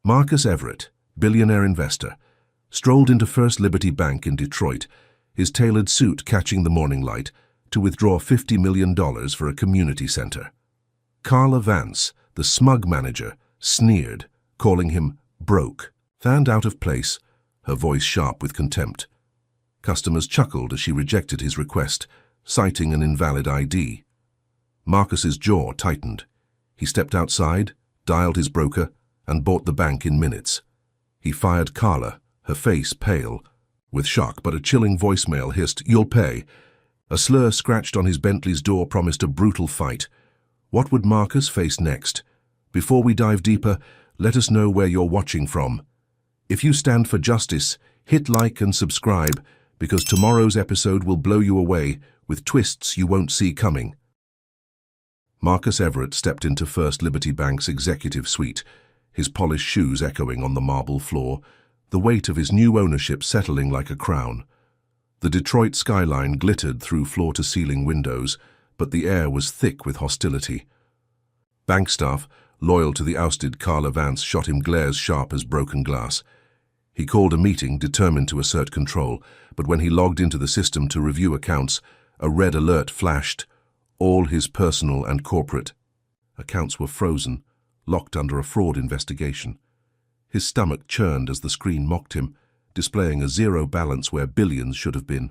Marcus Everett, billionaire investor, strolled into First Liberty Bank in Detroit, his tailored suit catching the morning light, to withdraw $50 million for a community center. Carla Vance, the smug manager, sneered, calling him broke. Fanned out of place, her voice sharp with contempt. Customers chuckled as she rejected his request, citing an invalid ID. Marcus's jaw tightened. He stepped outside, dialed his broker, and bought the bank in minutes. He fired Carla, her face pale, with shock, but a chilling voicemail hissed, "You'll pay." A slur scratched on his Bentley's door promised a brutal fight. What would Marcus face next? Before we dive deeper, let us know where you're watching from. If you stand for justice, hit like and subscribe, because tomorrow's episode will blow you away with twists you won't see coming. Marcus Everett stepped into First Liberty Bank's executive suite, his polished shoes echoing on the marble floor, the weight of his new ownership settling like a crown. The Detroit skyline glittered through floor-to-ceiling windows, but the air was thick with hostility. Bank staff, loyal to the ousted Carla Vance, shot him glares sharp as broken glass. He called a meeting, determined to assert control, but when he logged into the system to review accounts, a red alert flashed. All his personal and corporate accounts were frozen, locked under a fraud investigation. His stomach churned as the screen mocked him, displaying a zero balance where billions should have been.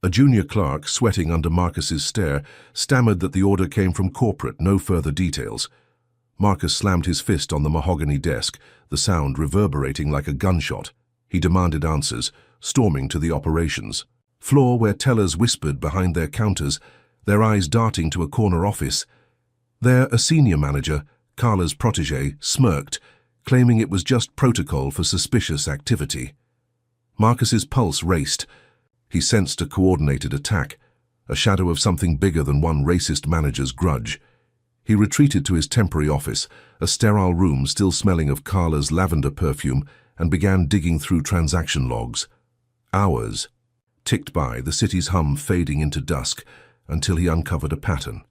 A junior clerk, sweating under Marcus's stare, stammered that the order came from corporate, no further details. Marcus slammed his fist on the mahogany desk, the sound reverberating like a gunshot. He demanded answers, storming to the operations floor where tellers whispered behind their counters, their eyes darting to a corner office. There, a senior manager, Carla's protégé, smirked, claiming it was just protocol for suspicious activity. Marcus's pulse raced. He sensed a coordinated attack, a shadow of something bigger than one racist manager's grudge. He retreated to his temporary office, a sterile room still smelling of Carla's lavender perfume, and began digging through transaction logs. Hours ticked by, the city's hum fading into dusk, until he uncovered a pattern.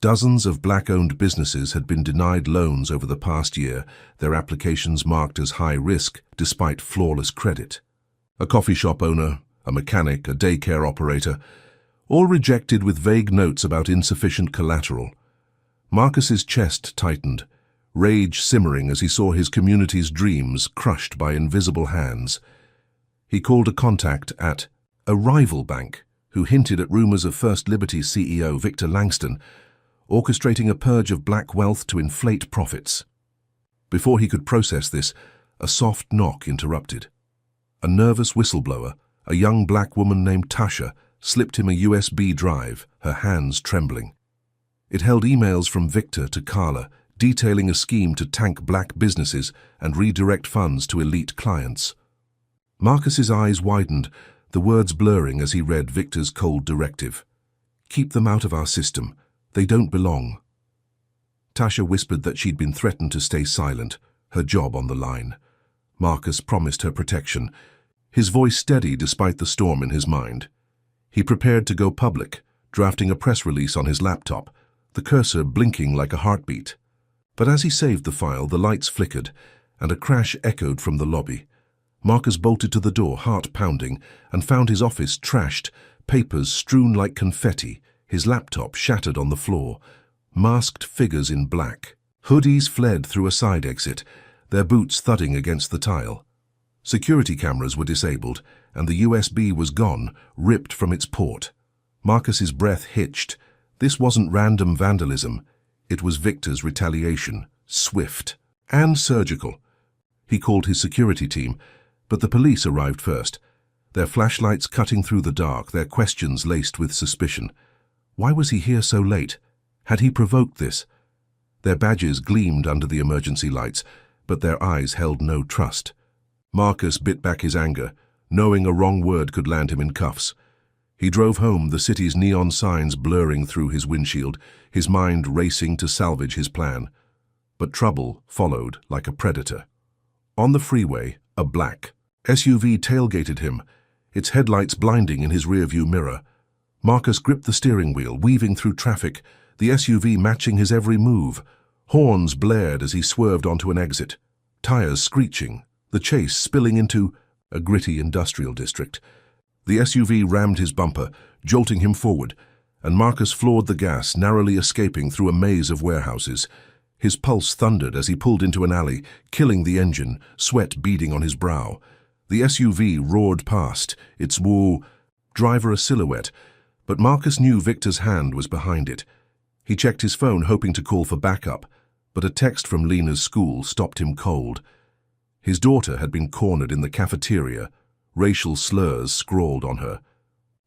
Dozens of black-owned businesses had been denied loans over the past year, their applications marked as high risk despite flawless credit. A coffee shop owner, a mechanic, a daycare operator, all rejected with vague notes about insufficient collateral. Marcus's chest tightened, rage simmering as he saw his community's dreams crushed by invisible hands. He called a contact at a rival bank, who hinted at rumors of First Liberty's CEO Victor Langston, orchestrating a purge of black wealth to inflate profits. Before he could process this, a soft knock interrupted. A nervous whistleblower, a young black woman named Tasha, slipped him a USB drive, her hands trembling. It held emails from Victor to Carla, detailing a scheme to tank black businesses and redirect funds to elite clients. Marcus's eyes widened, the words blurring as he read Victor's cold directive. "Keep them out of our system. They don't belong." Tasha whispered that she'd been threatened to stay silent, her job on the line. Marcus promised her protection, his voice steady despite the storm in his mind. He prepared to go public, drafting a press release on his laptop, the cursor blinking like a heartbeat. But as he saved the file, the lights flickered, and a crash echoed from the lobby. Marcus bolted to the door, heart pounding, and found his office trashed, papers strewn like confetti, his laptop shattered on the floor, masked figures in black. Hoodies fled through a side exit, their boots thudding against the tile. Security cameras were disabled, and the USB was gone, ripped from its port. Marcus's breath hitched. This wasn't random vandalism. It was Victor's retaliation, swift and surgical. He called his security team, but the police arrived first, their flashlights cutting through the dark, their questions laced with suspicion. Why was he here so late? Had he provoked this? Their badges gleamed under the emergency lights, but their eyes held no trust. Marcus bit back his anger, knowing a wrong word could land him in cuffs. He drove home, the city's neon signs blurring through his windshield, his mind racing to salvage his plan. But trouble followed like a predator. On the freeway, a black SUV tailgated him, its headlights blinding in his rearview mirror. Marcus gripped the steering wheel, weaving through traffic, the SUV matching his every move. Horns blared as he swerved onto an exit. tires screeching, the chase spilling into a gritty industrial district. The SUV rammed his bumper, jolting him forward, and Marcus floored the gas, narrowly escaping through a maze of warehouses. His pulse thundered as he pulled into an alley, killing the engine, sweat beading on his brow. The SUV roared past, its driver a silhouette, but Marcus knew Victor's hand was behind it. He checked his phone, hoping to call for backup, but a text from Lena's school stopped him cold. His daughter had been cornered in the cafeteria, racial slurs scrawled on her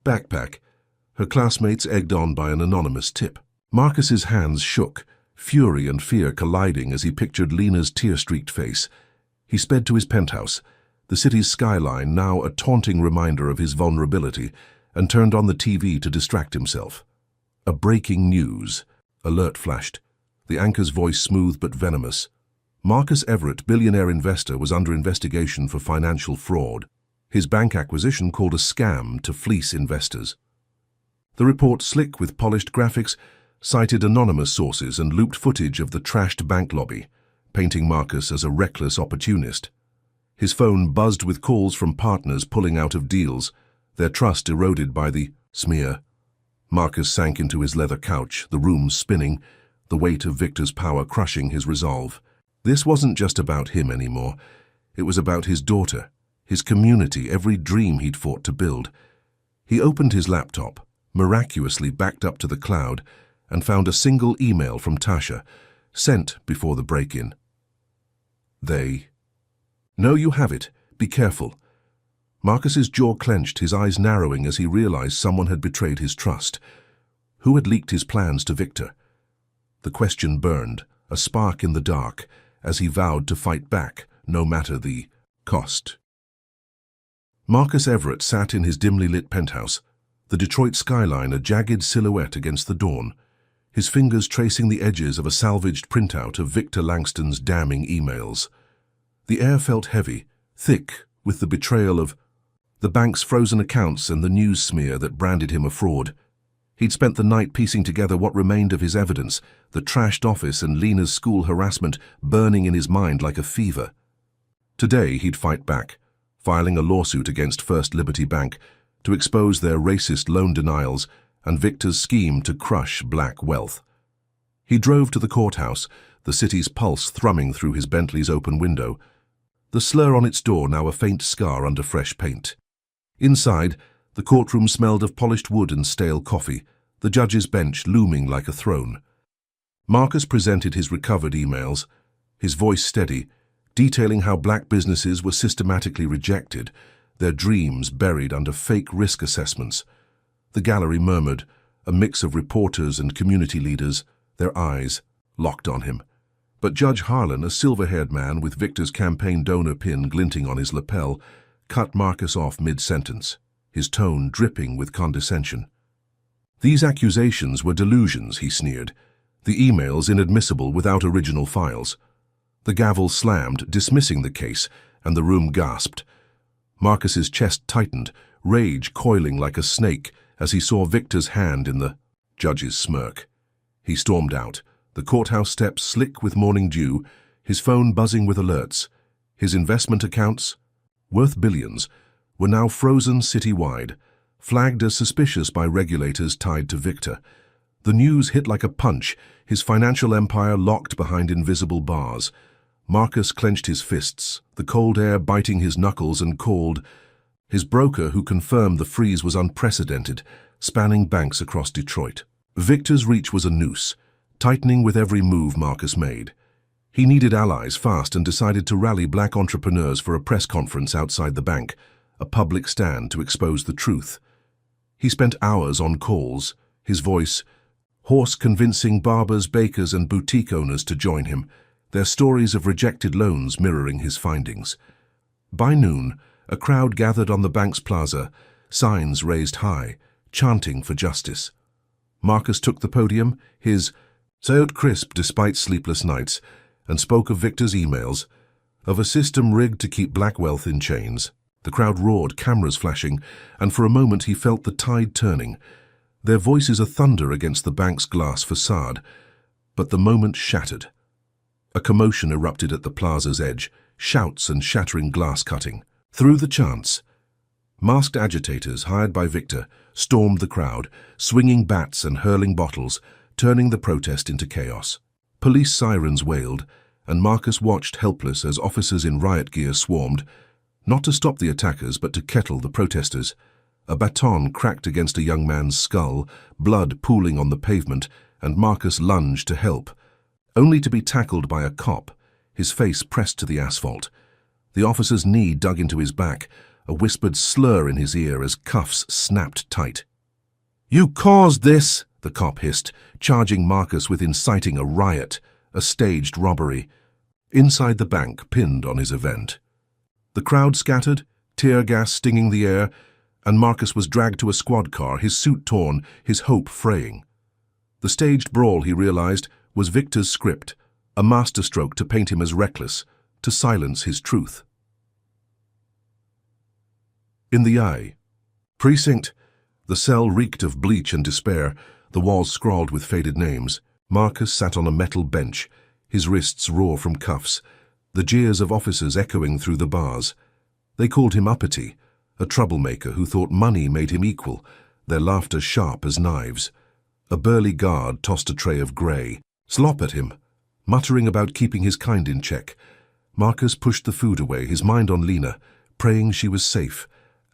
backpack, her classmates egged on by an anonymous tip. Marcus's hands shook, fury and fear colliding as he pictured Lena's tear-streaked face. He sped to his penthouse, the city's skyline now a taunting reminder of his vulnerability, and turned on the TV to distract himself. A breaking news alert flashed, the anchor's voice smooth but venomous. Marcus Everett, billionaire investor, was under investigation for financial fraud. His bank acquisition called a scam to fleece investors. The report, slick with polished graphics, cited anonymous sources and looped footage of the trashed bank lobby, painting Marcus as a reckless opportunist. His phone buzzed with calls from partners pulling out of deals, their trust eroded by the smear. Marcus sank into his leather couch, the room spinning, the weight of Victor's power crushing his resolve. This wasn't just about him anymore. It was about his daughter, his community, every dream he'd fought to build. He opened his laptop, miraculously backed up to the cloud, and found a single email from Tasha, sent before the break-in. "No, you have it. Be careful." Marcus's jaw clenched, his eyes narrowing as he realized someone had betrayed his trust. Who had leaked his plans to Victor? The question burned, a spark in the dark, as he vowed to fight back, no matter the cost. Marcus Everett sat in his dimly lit penthouse, the Detroit skyline a jagged silhouette against the dawn, his fingers tracing the edges of a salvaged printout of Victor Langston's damning emails. The air felt heavy, thick, with the betrayal of the bank's frozen accounts and the news smear that branded him a fraud. He'd spent the night piecing together what remained of his evidence, the trashed office and Lena's school harassment burning in his mind like a fever. Today he'd fight back, filing a lawsuit against First Liberty Bank to expose their racist loan denials and Victor's scheme to crush black wealth. He drove to the courthouse, the city's pulse thrumming through his Bentley's open window, the slur on its door now a faint scar under fresh paint. Inside, the courtroom smelled of polished wood and stale coffee, the judge's bench looming like a throne. Marcus presented his recovered emails, his voice steady, detailing how black businesses were systematically rejected, their dreams buried under fake risk assessments. The gallery murmured, a mix of reporters and community leaders, their eyes locked on him. But Judge Harlan, a silver-haired man with Victor's campaign donor pin glinting on his lapel, cut Marcus off mid-sentence, his tone dripping with condescension. These accusations were delusions, he sneered, the emails inadmissible without original files. The gavel slammed, dismissing the case, and the room gasped. Marcus's chest tightened, rage coiling like a snake as he saw Victor's hand in the judge's smirk. He stormed out, the courthouse steps slick with morning dew, his phone buzzing with alerts. His investment accounts, worth billions, were now frozen citywide, flagged as suspicious by regulators tied to Victor. The news hit like a punch, his financial empire locked behind invisible bars. Marcus clenched his fists, the cold air biting his knuckles, and called. His broker, who confirmed the freeze was unprecedented, spanning banks across Detroit. Victor's reach was a noose, tightening with every move Marcus made. He needed allies fast and decided to rally black entrepreneurs for a press conference outside the bank, a public stand to expose the truth. He spent hours on calls, his voice hoarse, convincing barbers, bakers, and boutique owners to join him, their stories of rejected loans mirroring his findings. By noon, a crowd gathered on the bank's plaza, signs raised high, chanting for justice. Marcus took the podium, his sound crisp despite sleepless nights, and spoke of Victor's emails, of a system rigged to keep black wealth in chains. The crowd roared, cameras flashing, and for a moment he felt the tide turning, their voices a thunder against the bank's glass facade. But the moment shattered. A commotion erupted at the plaza's edge, shouts and shattering glass cutting. Through the chants, masked agitators hired by Victor stormed the crowd, swinging bats and hurling bottles, turning the protest into chaos. Police sirens wailed, and Marcus watched helpless as officers in riot gear swarmed, not to stop the attackers but to kettle the protesters. A baton cracked against a young man's skull, blood pooling on the pavement, and Marcus lunged to help, only to be tackled by a cop, his face pressed to the asphalt. The officer's knee dug into his back, a whispered slur in his ear as cuffs snapped tight. "You caused this," the cop hissed, charging Marcus with inciting a riot, a staged robbery. Inside the bank, pinned on his event. The crowd scattered, tear gas stinging the air, and Marcus was dragged to a squad car, his suit torn, his hope fraying. The staged brawl, he realized, was Victor's script, a masterstroke to paint him as reckless, to silence his truth. In the eye. Precinct. The cell reeked of bleach and despair, the walls scrawled with faded names. Marcus sat on a metal bench, his wrists raw from cuffs, the jeers of officers echoing through the bars. They called him uppity, a troublemaker who thought money made him equal, their laughter sharp as knives. A burly guard tossed a tray of grey slop at him, muttering about keeping his kind in check. Marcus pushed the food away, his mind on Lena, praying she was safe.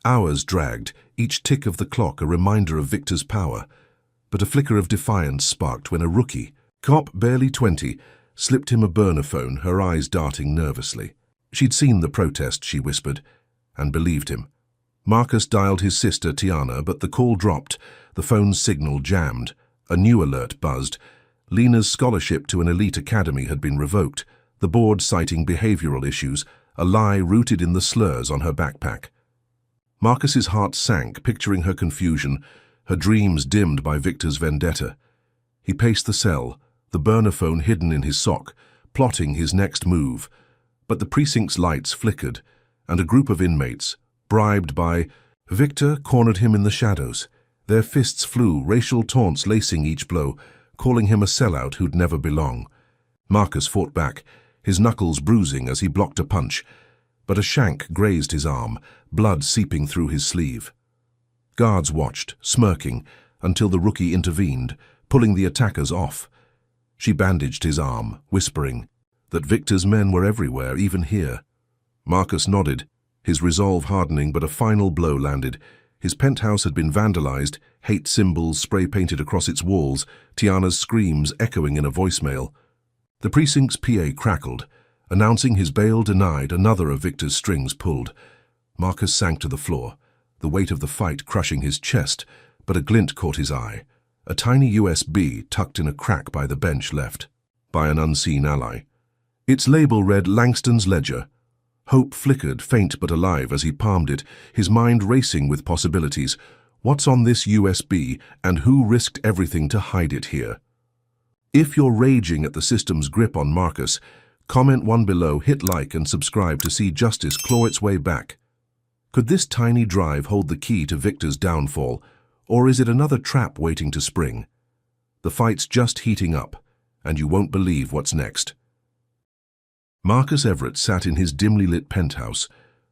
Hours dragged, each tick of the clock a reminder of Victor's power. But a flicker of defiance sparked when a rookie, cop barely 20, slipped him a burner phone, her eyes darting nervously. She'd seen the protest, she whispered, and believed him. Marcus dialed his sister, Tiana, but the call dropped, the phone's signal jammed. A new alert buzzed. Lena's scholarship to an elite academy had been revoked, the board citing behavioral issues, a lie rooted in the slurs on her backpack. Marcus's heart sank, picturing her confusion, her dreams dimmed by Victor's vendetta. He paced the cell, the burner phone hidden in his sock, plotting his next move. But the precinct's lights flickered, and a group of inmates, bribed by Victor, cornered him in the shadows. Their fists flew, racial taunts lacing each blow, calling him a sellout who'd never belong. Marcus fought back, his knuckles bruising as he blocked a punch, but a shank grazed his arm, blood seeping through his sleeve. Guards watched, smirking, until the rookie intervened, pulling the attackers off. She bandaged his arm, whispering that Victor's men were everywhere, even here. Marcus nodded, his resolve hardening, but a final blow landed. His penthouse had been vandalized, hate symbols spray-painted across its walls, Tiana's screams echoing in a voicemail. The precinct's PA crackled, announcing his bail denied, another of Victor's strings pulled. Marcus sank to the floor, the weight of the fight crushing his chest, but a glint caught his eye. A tiny USB tucked in a crack by the bench left by an unseen ally. Its label read Langston's Ledger. Hope flickered, faint but alive, as he palmed it, his mind racing with possibilities. What's on this USB, and who risked everything to hide it here? If you're raging at the system's grip on Marcus, comment one below, hit like and subscribe to see justice claw its way back. Could this tiny drive hold the key to Victor's downfall, or is it another trap waiting to spring? The fight's just heating up, and you won't believe what's next. Marcus Everett sat in his dimly lit penthouse,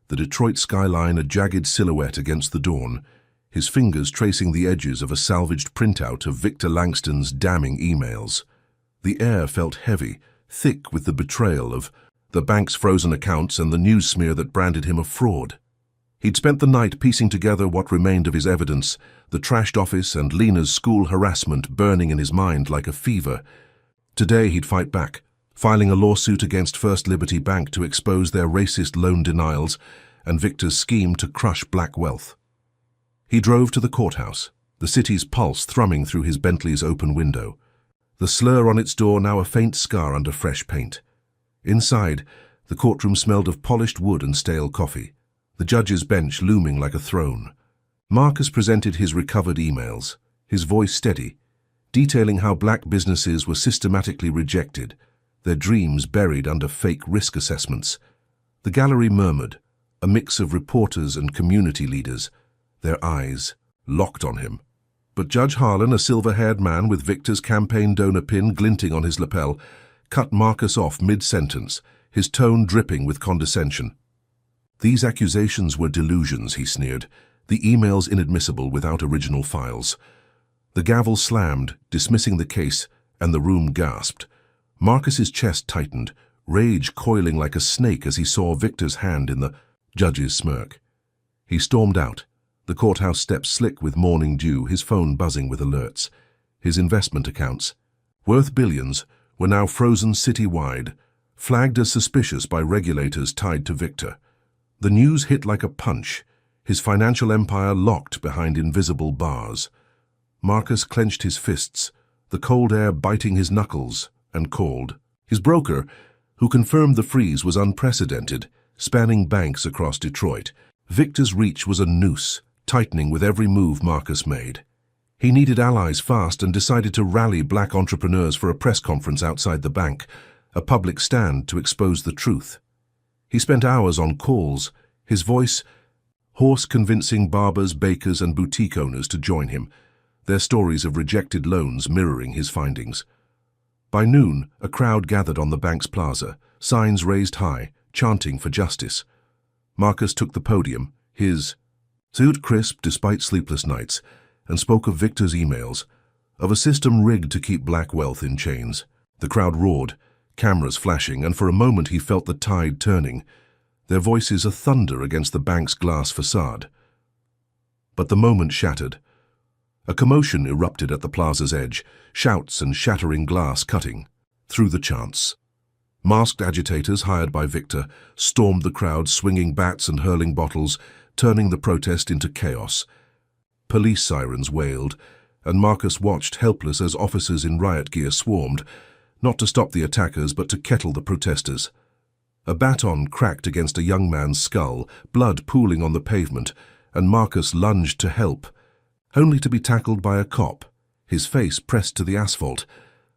the Detroit skyline a jagged silhouette against the dawn, his fingers tracing the edges of a salvaged printout of Victor Langston's damning emails. The air felt heavy, thick with the betrayal of the bank's frozen accounts and the news smear that branded him a fraud. He'd spent the night piecing together what remained of his evidence, the trashed office and Lena's school harassment burning in his mind like a fever. Today he'd fight back, filing a lawsuit against First Liberty Bank to expose their racist loan denials and Victor's scheme to crush black wealth. He drove to the courthouse, the city's pulse thrumming through his Bentley's open window, the slur on its door now a faint scar under fresh paint. Inside, the courtroom smelled of polished wood and stale coffee, the judge's bench looming like a throne. Marcus presented his recovered emails, his voice steady, detailing how black businesses were systematically rejected, their dreams buried under fake risk assessments. The gallery murmured, a mix of reporters and community leaders, their eyes locked on him. But Judge Harlan, a silver-haired man with Victor's campaign donor pin glinting on his lapel, cut Marcus off mid-sentence, his tone dripping with condescension. These accusations were delusions, he sneered. The emails inadmissible without original files. The gavel slammed, dismissing the case, and the room gasped. Marcus's chest tightened, rage coiling like a snake as he saw Victor's hand in the judge's smirk. He stormed out, the courthouse steps slick with morning dew, his phone buzzing with alerts. His investment accounts, worth billions, were now frozen citywide, flagged as suspicious by regulators tied to Victor. The news hit like a punch, his financial empire locked behind invisible bars. Marcus clenched his fists, the cold air biting his knuckles, and called. His broker, who confirmed the freeze was unprecedented, spanning banks across Detroit. Victor's reach was a noose, tightening with every move Marcus made. He needed allies fast and decided to rally black entrepreneurs for a press conference outside the bank, a public stand to expose the truth. He spent hours on calls, his voice hoarse, convincing barbers, bakers, and boutique owners to join him, their stories of rejected loans mirroring his findings. By noon, a crowd gathered on the bank's plaza, signs raised high, chanting for justice. Marcus took the podium, his suit crisp despite sleepless nights, and spoke of Victor's emails, of a system rigged to keep black wealth in chains. The crowd roared, cameras flashing, and for a moment he felt the tide turning, their voices a thunder against the bank's glass facade. But the moment shattered. A commotion erupted at the plaza's edge, shouts and shattering glass cutting through the chants. Masked agitators hired by Victor stormed the crowd, swinging bats and hurling bottles, turning the protest into chaos. Police sirens wailed, and Marcus watched helpless as officers in riot gear swarmed, not to stop the attackers but to kettle the protesters. A baton cracked against a young man's skull, blood pooling on the pavement, and Marcus lunged to help, only to be tackled by a cop, his face pressed to the asphalt.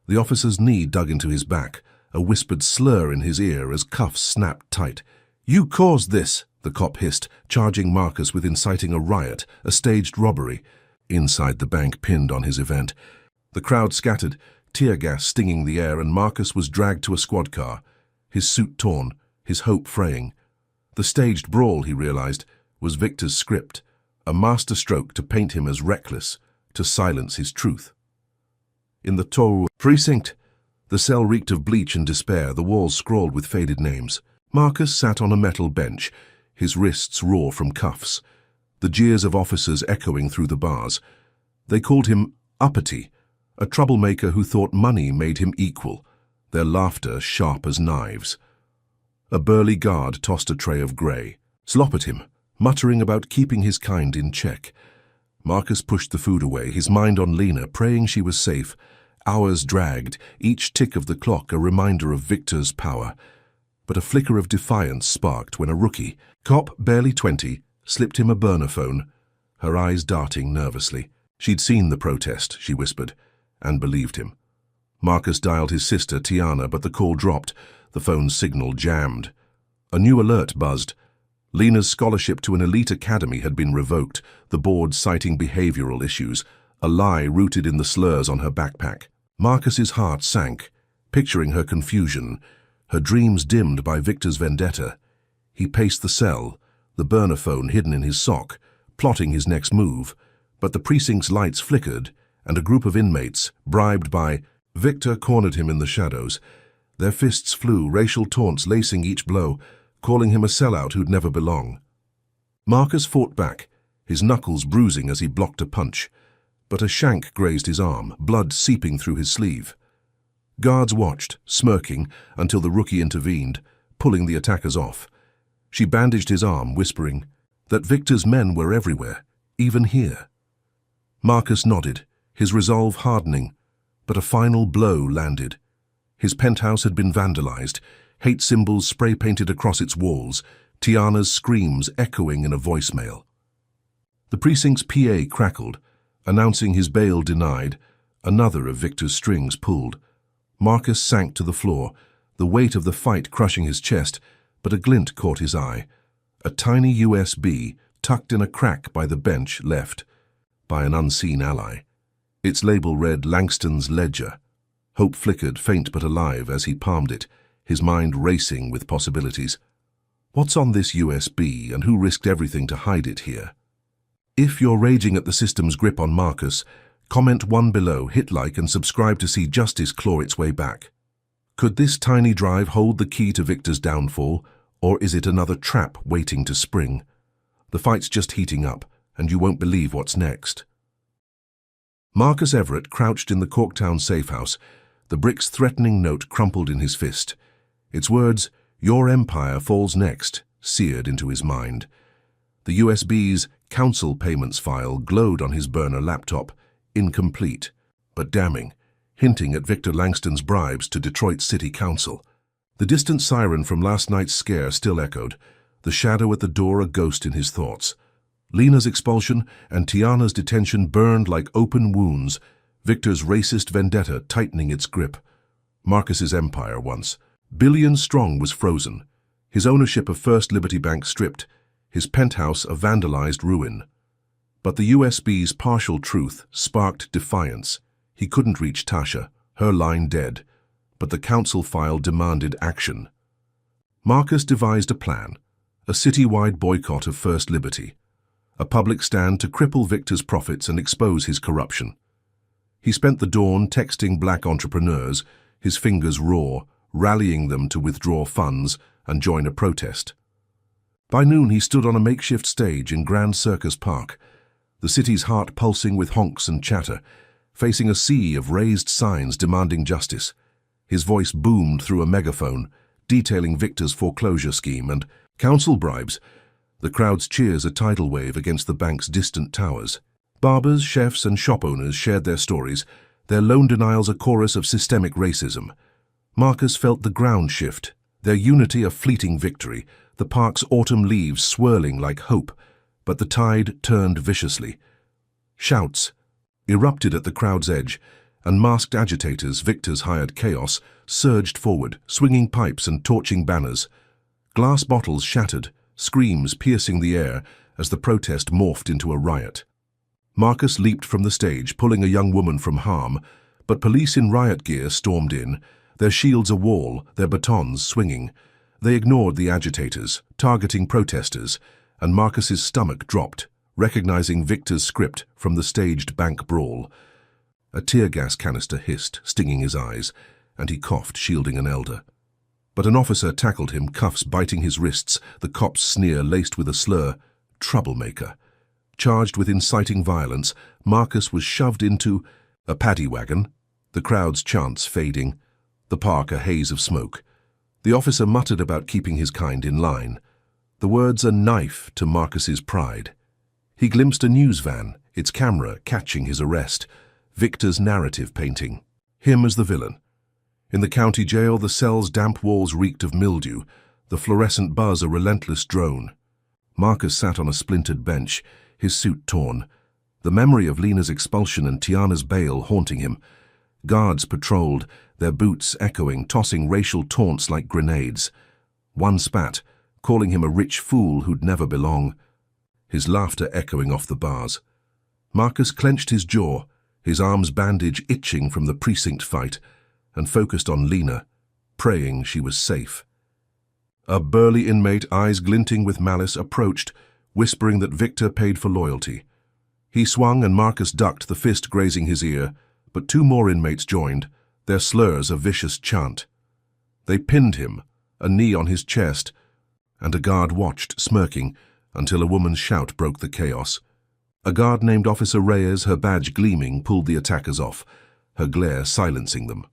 The officer's knee dug into his back, a whispered slur in his ear as cuffs snapped tight. "You caused this," the cop hissed, charging Marcus with inciting a riot, a staged robbery. Inside the bank pinned on his event. The crowd scattered, tear gas stinging the air, and Marcus was dragged to a squad car, his suit torn, his hope fraying. The staged brawl, he realized, was Victor's script, a masterstroke to paint him as reckless, to silence his truth. In the Toru precinct, the cell reeked of bleach and despair, the walls scrawled with faded names. Marcus sat on a metal bench, his wrists raw from cuffs, the jeers of officers echoing through the bars. They called him uppity, a troublemaker who thought money made him equal, their laughter sharp as knives. A burly guard tossed a tray of grey, slop at him, muttering about keeping his kind in check. Marcus pushed the food away, his mind on Lena, praying she was safe. Hours dragged, each tick of the clock a reminder of Victor's power. But a flicker of defiance sparked when a rookie, cop barely 20, slipped him a burner phone, her eyes darting nervously. She'd seen the protest, she whispered, and believed him. Marcus dialed his sister, Tiana, but the call dropped, the phone's signal jammed. A new alert buzzed. Lena's scholarship to an elite academy had been revoked, the board citing behavioral issues, a lie rooted in the slurs on her backpack. Marcus's heart sank, picturing her confusion, her dreams dimmed by Victor's vendetta. He paced the cell, the burner phone hidden in his sock, plotting his next move, but the precinct's lights flickered, and a group of inmates, bribed by Victor, cornered him in the shadows. Their fists flew, racial taunts lacing each blow, calling him a sellout who'd never belong. Marcus fought back, his knuckles bruising as he blocked a punch, but a shank grazed his arm, blood seeping through his sleeve. Guards watched, smirking, until the rookie intervened, pulling the attackers off. She bandaged his arm, whispering that Victor's men were everywhere, even here. Marcus nodded, his resolve hardening, but a final blow landed. His penthouse had been vandalized, hate symbols spray-painted across its walls, Tiana's screams echoing in a voicemail. The precinct's PA crackled, announcing his bail denied, another of Victor's strings pulled. Marcus sank to the floor, the weight of the fight crushing his chest, but a glint caught his eye. A tiny USB tucked in a crack by the bench left by an unseen ally. Its label read Langston's Ledger. Hope flickered, faint but alive, as he palmed it, his mind racing with possibilities. What's on this USB and who risked everything to hide it here? If you're raging at the system's grip on Marcus, comment 1 below, hit like and subscribe to see justice claw its way back. Could this tiny drive hold the key to Victor's downfall, or is it another trap waiting to spring? The fight's just heating up, and you won't believe what's next. Marcus Everett crouched in the Corktown safehouse, the brick's threatening note crumpled in his fist. Its words, "Your empire falls next," seared into his mind. The USB's council payments file glowed on his burner laptop, incomplete, but damning, hinting at Victor Langston's bribes to Detroit City Council. The distant siren from last night's scare still echoed, the shadow at the door a ghost in his thoughts. Lena's expulsion and Tiana's detention burned like open wounds, Victor's racist vendetta tightening its grip. Marcus's empire once, billion strong, was frozen, his ownership of First Liberty Bank stripped, his penthouse a vandalized ruin. But the USB's partial truth sparked defiance. He couldn't reach Tasha, her line dead, but the council file demanded action. Marcus devised a plan, a city-wide boycott of First Liberty, a public stand to cripple Victor's profits and expose his corruption. He spent the dawn texting black entrepreneurs, his fingers raw, rallying them to withdraw funds and join a protest. By noon he stood on a makeshift stage in Grand Circus Park, the city's heart pulsing with honks and chatter, facing a sea of raised signs demanding justice. His voice boomed through a megaphone, detailing Victor's foreclosure scheme and council bribes. The crowd's cheers a tidal wave against the bank's distant towers. Barbers, chefs, and shop owners shared their stories, their loan denials a chorus of systemic racism. Marcus felt the ground shift, their unity a fleeting victory, the park's autumn leaves swirling like hope, but the tide turned viciously. Shouts erupted at the crowd's edge, and masked agitators, Victor's hired chaos, surged forward, swinging pipes and torching banners. Glass bottles shattered, screams piercing the air as the protest morphed into a riot. Marcus leaped from the stage, pulling a young woman from harm, but police in riot gear stormed in, their shields a wall, their batons swinging. They ignored the agitators, targeting protesters, and Marcus's stomach dropped, recognizing Victor's script from the staged bank brawl. A tear gas canister hissed, stinging his eyes, and he coughed, shielding an elder. But an officer tackled him, cuffs biting his wrists, the cop's sneer laced with a slur, "Troublemaker." Charged with inciting violence, Marcus was shoved into a paddy wagon, the crowd's chants fading, the park a haze of smoke. The officer muttered about keeping his kind in line. The words a knife to Marcus's pride. He glimpsed a news van, its camera catching his arrest, Victor's narrative painting, him as the villain. In the county jail, the cell's damp walls reeked of mildew, the fluorescent buzz a relentless drone. Marcus sat on a splintered bench, his suit torn, the memory of Lena's expulsion and Tiana's bail haunting him. Guards patrolled, their boots echoing, tossing racial taunts like grenades. One spat, calling him a rich fool who'd never belong, his laughter echoing off the bars. Marcus clenched his jaw, his arms bandage itching from the precinct fight, and focused on Lena, praying she was safe. A burly inmate, eyes glinting with malice, approached, whispering that Victor paid for loyalty. He swung and Marcus ducked, the fist grazing his ear, but two more inmates joined, their slurs a vicious chant. They pinned him, a knee on his chest, and a guard watched, smirking, until a woman's shout broke the chaos. A guard named Officer Reyes, her badge gleaming, pulled the attackers off, her glare silencing them.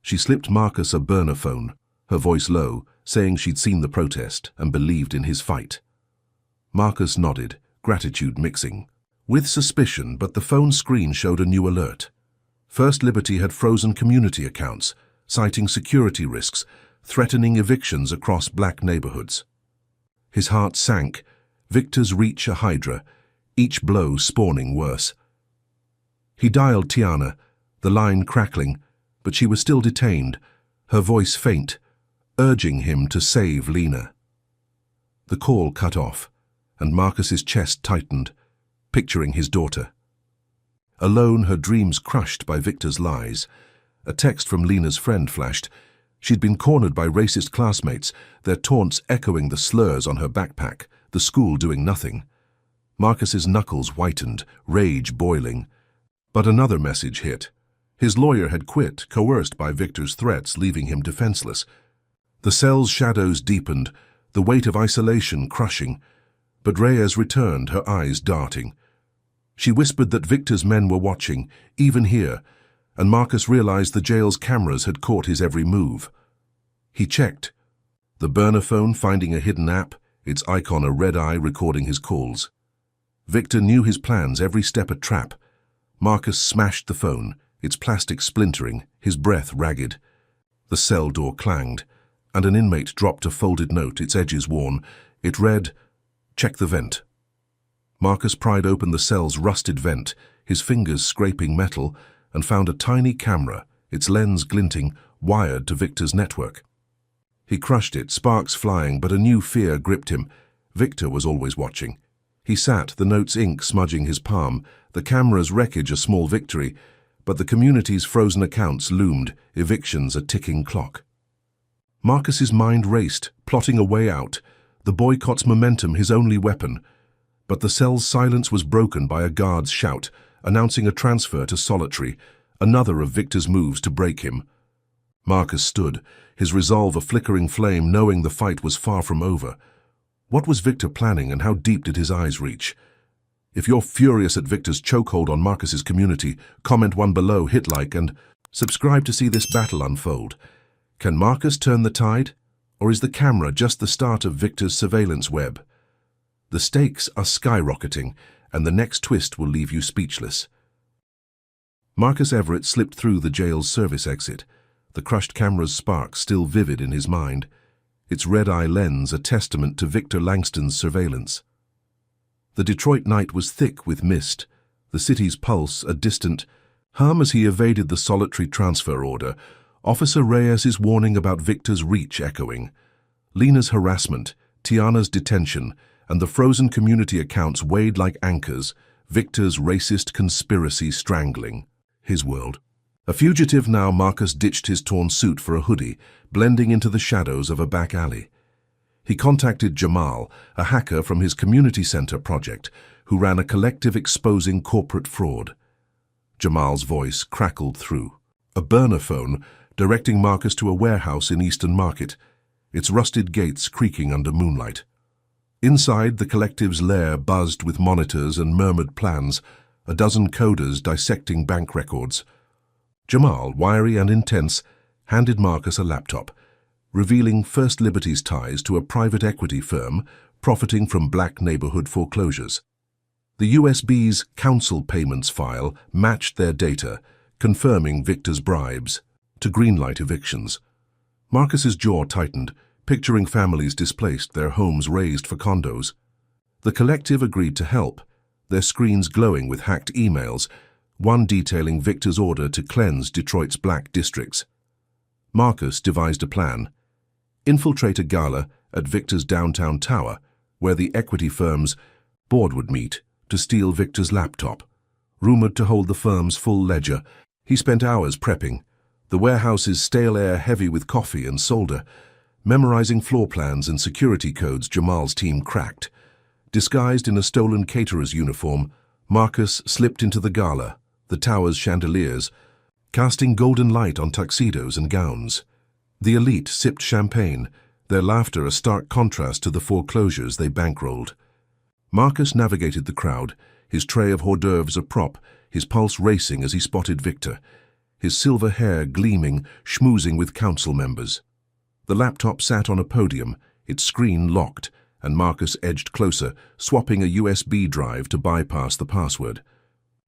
She slipped Marcus a burner phone, her voice low, saying she'd seen the protest and believed in his fight. Marcus nodded, gratitude mixing with suspicion, but the phone screen showed a new alert. First Liberty had frozen community accounts, citing security risks, threatening evictions across black neighborhoods. His heart sank, Victor's reach a hydra, each blow spawning worse. He dialed Tiana, the line crackling, but she was still detained, her voice faint, urging him to save Lena. The call cut off, and Marcus's chest tightened, picturing his daughter. Alone, her dreams crushed by Victor's lies, a text from Lena's friend flashed, She'd been cornered by racist classmates, their taunts echoing the slurs on her backpack, the school doing nothing. Marcus's knuckles whitened, rage boiling. But another message hit. His lawyer had quit, coerced by Victor's threats, leaving him defenseless. The cell's shadows deepened, the weight of isolation crushing. But Reyes returned, her eyes darting. She whispered that Victor's men were watching, even here, and Marcus realized the jail's cameras had caught his every move. He checked. The burner phone finding a hidden app, its icon a red eye recording his calls. Victor knew his plans, every step a trap. Marcus smashed the phone, its plastic splintering, his breath ragged. The cell door clanged, and an inmate dropped a folded note, its edges worn. It read, "Check the vent." Marcus pried open the cell's rusted vent, his fingers scraping metal, and found a tiny camera, its lens glinting, wired to Victor's network. He crushed it, sparks flying, but a new fear gripped him. Victor was always watching. He sat, the note's ink smudging his palm, the camera's wreckage a small victory, but the community's frozen accounts loomed, evictions a ticking clock. Marcus's mind raced, plotting a way out, the boycott's momentum his only weapon. But the cell's silence was broken by a guard's shout, announcing a transfer to solitary, another of Victor's moves to break him. Marcus stood, his resolve a flickering flame, knowing the fight was far from over. What was Victor planning, and how deep did his eyes reach? If you're furious at Victor's chokehold on Marcus's community, comment one below, hit like, and subscribe to see this battle unfold. Can Marcus turn the tide? Or is the camera just the start of Victor's surveillance web? The stakes are skyrocketing, and the next twist will leave you speechless. Marcus Everett slipped through the jail's service exit, the crushed camera's spark still vivid in his mind, its red-eye lens a testament to Victor Langston's surveillance. The Detroit night was thick with mist, the city's pulse a distant hum as he evaded the solitary transfer order, Officer Reyes's warning about Victor's reach echoing. Lena's harassment, Tiana's detention, and the frozen community accounts weighed like anchors, Victor's racist conspiracy strangling his world. A fugitive now, Marcus ditched his torn suit for a hoodie, blending into the shadows of a back alley. He contacted Jamal, a hacker from his community center project, who ran a collective exposing corporate fraud. Jamal's voice crackled through. A burner phone, directing Marcus to a warehouse in Eastern Market, its rusted gates creaking under moonlight. Inside, the collective's lair buzzed with monitors and murmured plans, a dozen coders dissecting bank records. Jamal, wiry and intense, handed Marcus a laptop, revealing First Liberty's ties to a private equity firm profiting from black neighborhood foreclosures. The USB's council payments file matched their data, confirming Victor's bribes to greenlight evictions. Marcus's jaw tightened, picturing families displaced, their homes razed for condos. The collective agreed to help, their screens glowing with hacked emails, one detailing Victor's order to cleanse Detroit's black districts. Marcus devised a plan. Infiltrate a gala at Victor's downtown tower, where the equity firm's board would meet, to steal Victor's laptop. Rumored to hold the firm's full ledger, he spent hours prepping, the warehouse's stale air heavy with coffee and solder, memorizing floor plans and security codes Jamal's team cracked. Disguised in a stolen caterer's uniform, Marcus slipped into the gala, the tower's chandeliers, casting golden light on tuxedos and gowns. The elite sipped champagne, their laughter a stark contrast to the foreclosures they bankrolled. Marcus navigated the crowd, his tray of hors d'oeuvres a prop, his pulse racing as he spotted Victor, his silver hair gleaming, schmoozing with council members. The laptop sat on a podium, its screen locked, and Marcus edged closer, swapping a USB drive to bypass the password.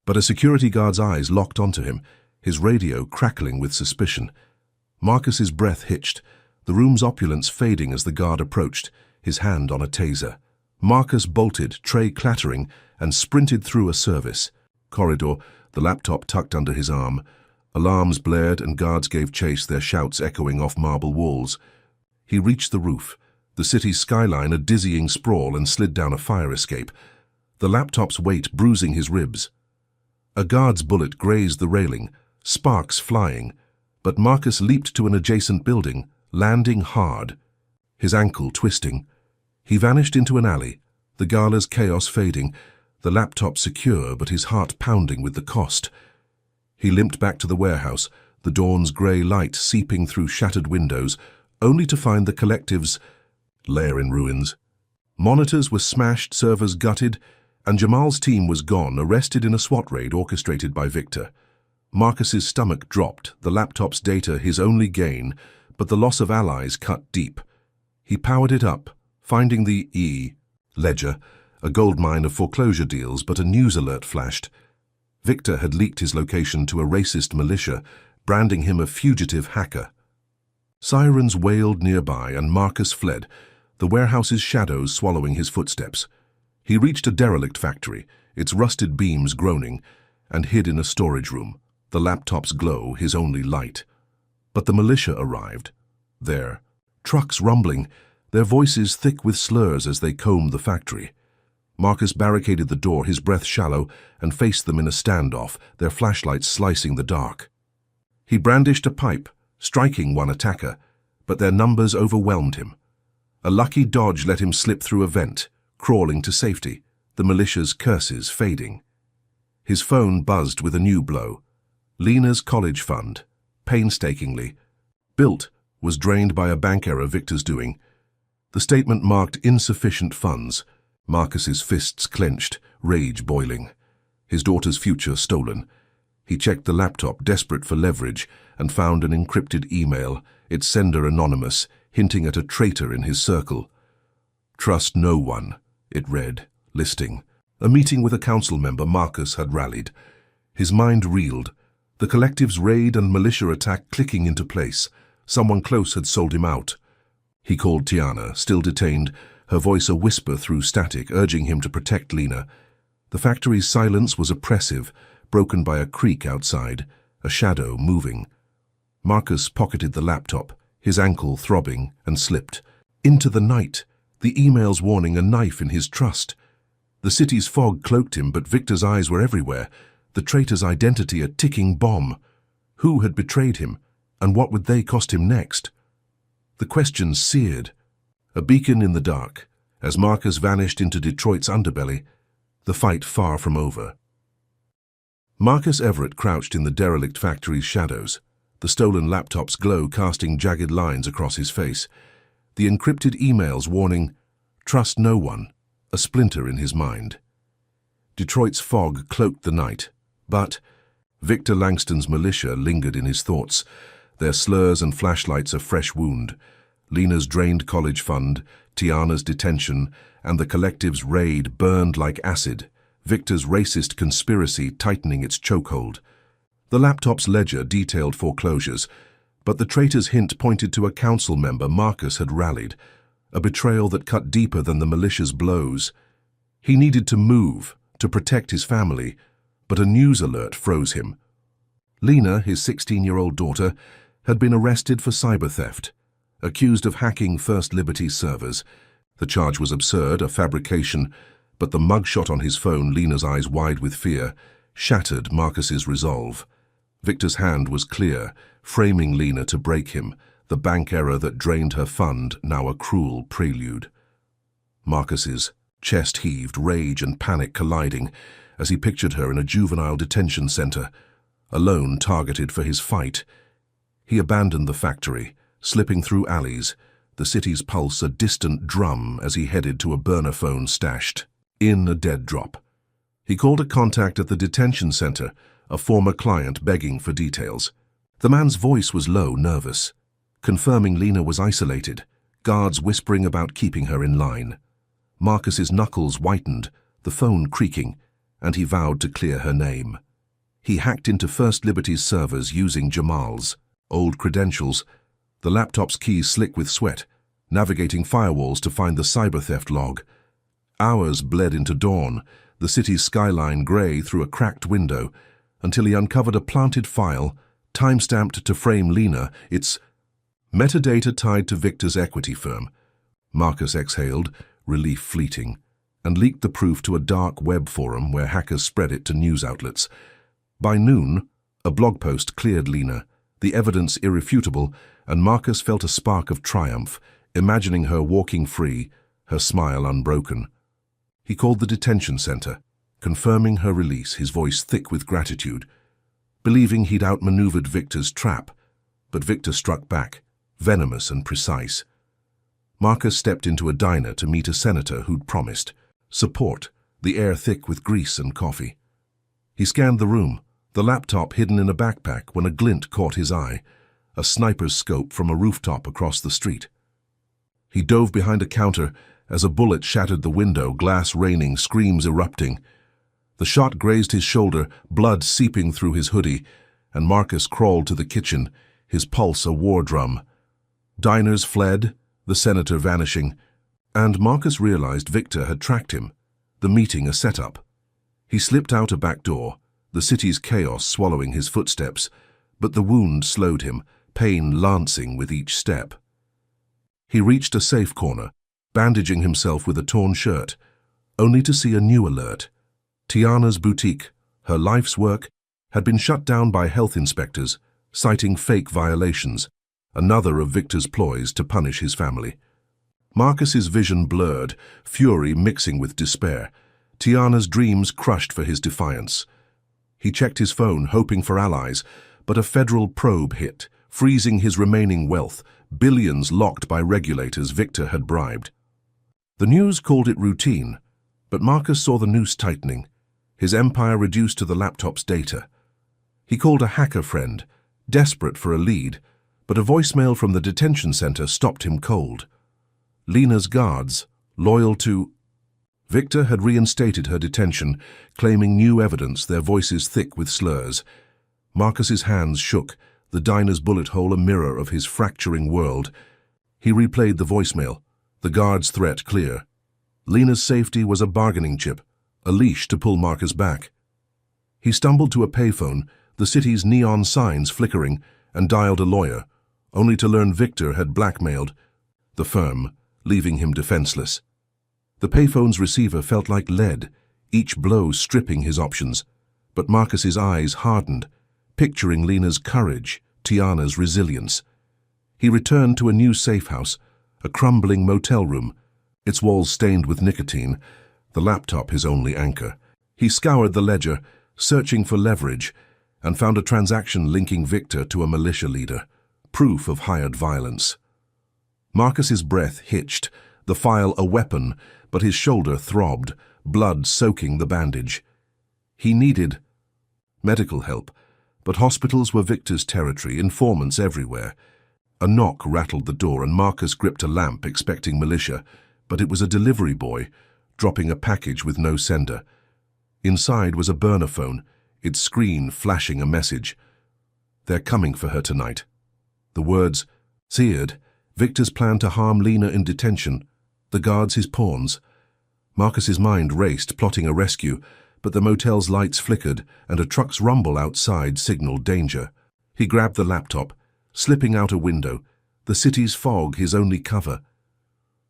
But a security guard's eyes locked onto him, his radio crackling with suspicion. Marcus's breath hitched, the room's opulence fading as the guard approached, his hand on a taser. Marcus bolted, tray clattering, and sprinted through a service corridor, the laptop tucked under his arm. Alarms blared and guards gave chase, their shouts echoing off marble walls. He reached the roof, the city's skyline a dizzying sprawl, and slid down a fire escape, the laptop's weight bruising his ribs. A guard's bullet grazed the railing, sparks flying, but Marcus leaped to an adjacent building, landing hard, his ankle twisting. He vanished into an alley, the gala's chaos fading, the laptop secure but his heart pounding with the cost. He limped back to the warehouse, the dawn's grey light seeping through shattered windows, only to find the collective's lair in ruins. Monitors were smashed, servers gutted, and Jamal's team was gone, arrested in a SWAT raid orchestrated by Victor. Marcus's stomach dropped, the laptop's data his only gain, but the loss of allies cut deep. He powered it up, finding the ledger, a goldmine of foreclosure deals, but a news alert flashed. Victor had leaked his location to a racist militia, branding him a fugitive hacker. Sirens wailed nearby and Marcus fled, the warehouse's shadows swallowing his footsteps. He reached a derelict factory, its rusted beams groaning, and hid in a storage room, the laptop's glow his only light. But the militia arrived. There, trucks rumbling, their voices thick with slurs as they combed the factory. Marcus barricaded the door, his breath shallow, and faced them in a standoff, their flashlights slicing the dark. He brandished a pipe, striking one attacker, but their numbers overwhelmed him. A lucky dodge let him slip through a vent, crawling to safety, the militia's curses fading. His phone buzzed with a new blow. Lena's college fund, painstakingly built, was drained by a bank error Victor's doing. The statement marked insufficient funds. Marcus's fists clenched, rage boiling. His daughter's future stolen. He checked the laptop, desperate for leverage, and found an encrypted email, its sender anonymous, hinting at a traitor in his circle. "Trust no one," it read, listing. A meeting with a council member Marcus had rallied. His mind reeled, the collective's raid and militia attack clicking into place. Someone close had sold him out. He called Tiana, still detained, her voice a whisper through static, urging him to protect Lena. The factory's silence was oppressive, broken by a creak outside, a shadow moving. Marcus pocketed the laptop, his ankle throbbing, and slipped. Into the night, the emails warning a knife in his trust. The city's fog cloaked him, but Victor's eyes were everywhere, the traitor's identity a ticking bomb. Who had betrayed him, and what would they cost him next? The questions seared. A beacon in the dark, as Marcus vanished into Detroit's underbelly, the fight far from over. Marcus Everett crouched in the derelict factory's shadows, the stolen laptop's glow casting jagged lines across his face, the encrypted emails warning, "Trust no one," a splinter in his mind. Detroit's fog cloaked the night, but Victor Langston's militia lingered in his thoughts, their slurs and flashlights a fresh wound. Lena's drained college fund, Tiana's detention, and the collective's raid burned like acid, Victor's racist conspiracy tightening its chokehold. The laptop's ledger detailed foreclosures, but the traitor's hint pointed to a council member Marcus had rallied, a betrayal that cut deeper than the militia's blows. He needed to move, to protect his family, but a news alert froze him. Lena, his 16-year-old daughter, had been arrested for cyber theft, accused of hacking First Liberty's servers. The charge was absurd, a fabrication, but the mugshot on his phone, Lena's eyes wide with fear, shattered Marcus's resolve. Victor's hand was clear, framing Lena to break him, the bank error that drained her fund, now a cruel prelude. Marcus's chest heaved, rage and panic colliding, as he pictured her in a juvenile detention center, alone targeted for his fight. He abandoned the factory, slipping through alleys, the city's pulse a distant drum as he headed to a burner phone stashed in a dead drop. He called a contact at the detention center, a former client begging for details. The man's voice was low, nervous, confirming Lena was isolated, guards whispering about keeping her in line. Marcus's knuckles whitened, the phone creaking, and he vowed to clear her name. He hacked into First Liberty's servers using Jamal's old credentials, the laptop's keys slick with sweat, navigating firewalls to find the cyber theft log. Hours bled into dawn, the city's skyline grey through a cracked window, until he uncovered a planted file, time-stamped to frame Lena, its metadata tied to Victor's equity firm. Marcus exhaled, relief fleeting, and leaked the proof to a dark web forum where hackers spread it to news outlets. By noon, a blog post cleared Lena, the evidence irrefutable, and Marcus felt a spark of triumph, imagining her walking free, her smile unbroken. He called the detention center, confirming her release, his voice thick with gratitude, believing he'd outmaneuvered Victor's trap. But Victor struck back, venomous and precise. Marcus stepped into a diner to meet a senator who'd promised support, the air thick with grease and coffee. He scanned the room, the laptop hidden in a backpack, when a glint caught his eye, a sniper's scope from a rooftop across the street. He dove behind a counter as a bullet shattered the window, glass raining, screams erupting. The shot grazed his shoulder, blood seeping through his hoodie, and Marcus crawled to the kitchen, his pulse a war drum. Diners fled, the senator vanishing, and Marcus realized Victor had tracked him, the meeting a setup. He slipped out a back door, the city's chaos swallowing his footsteps, but the wound slowed him, pain lancing with each step. He reached a safe corner, bandaging himself with a torn shirt, only to see a new alert. Tiana's boutique, her life's work, had been shut down by health inspectors, citing fake violations, another of Victor's ploys to punish his family. Marcus's vision blurred, fury mixing with despair, Tiana's dreams crushed for his defiance. He checked his phone, hoping for allies, but a federal probe hit, freezing his remaining wealth, billions locked by regulators Victor had bribed. The news called it routine, but Marcus saw the noose tightening, his empire reduced to the laptop's data. He called a hacker friend, desperate for a lead, but a voicemail from the detention center stopped him cold. Lena's guards, loyal to... Victor had reinstated her detention, claiming new evidence, their voices thick with slurs. Marcus's hands shook, the diner's bullet hole a mirror of his fracturing world. He replayed the voicemail, the guard's threat clear. Lena's safety was a bargaining chip, a leash to pull Marcus back. He stumbled to a payphone, the city's neon signs flickering, and dialed a lawyer, only to learn Victor had blackmailed the firm, leaving him defenseless. The payphone's receiver felt like lead, each blow stripping his options, but Marcus's eyes hardened, picturing Lena's courage, Tiana's resilience. He returned to a new safe house, a crumbling motel room, its walls stained with nicotine, the laptop his only anchor. He scoured the ledger, searching for leverage, and found a transaction linking Victor to a militia leader, proof of hired violence. Marcus's breath hitched, the file a weapon, but his shoulder throbbed, blood soaking the bandage. He needed medical help, but hospitals were Victor's territory, informants everywhere. A knock rattled the door and Marcus gripped a lamp expecting militia, but it was a delivery boy, dropping a package with no sender. Inside was a burner phone, its screen flashing a message. "They're coming for her tonight." The words seared Victor's plan to harm Lena in detention, the guards his pawns. Marcus's mind raced, plotting a rescue, but the motel's lights flickered and a truck's rumble outside signaled danger. He grabbed the laptop, slipping out a window, the city's fog his only cover.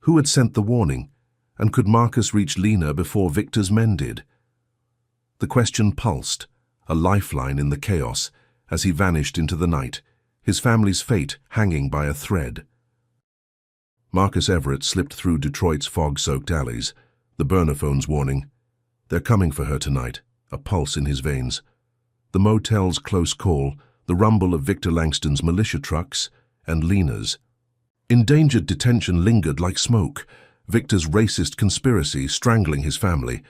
Who had sent the warning, and could Marcus reach Lena before Victor's men did? The question pulsed, a lifeline in the chaos, as he vanished into the night, his family's fate hanging by a thread. Marcus Everett slipped through Detroit's fog-soaked alleys, the burner phone's warning. "They're coming for her tonight," a pulse in his veins. The motel's close call, the rumble of Victor Langston's militia trucks, and Lena's. Endangered detention lingered like smoke, Victor's racist conspiracy strangling his family,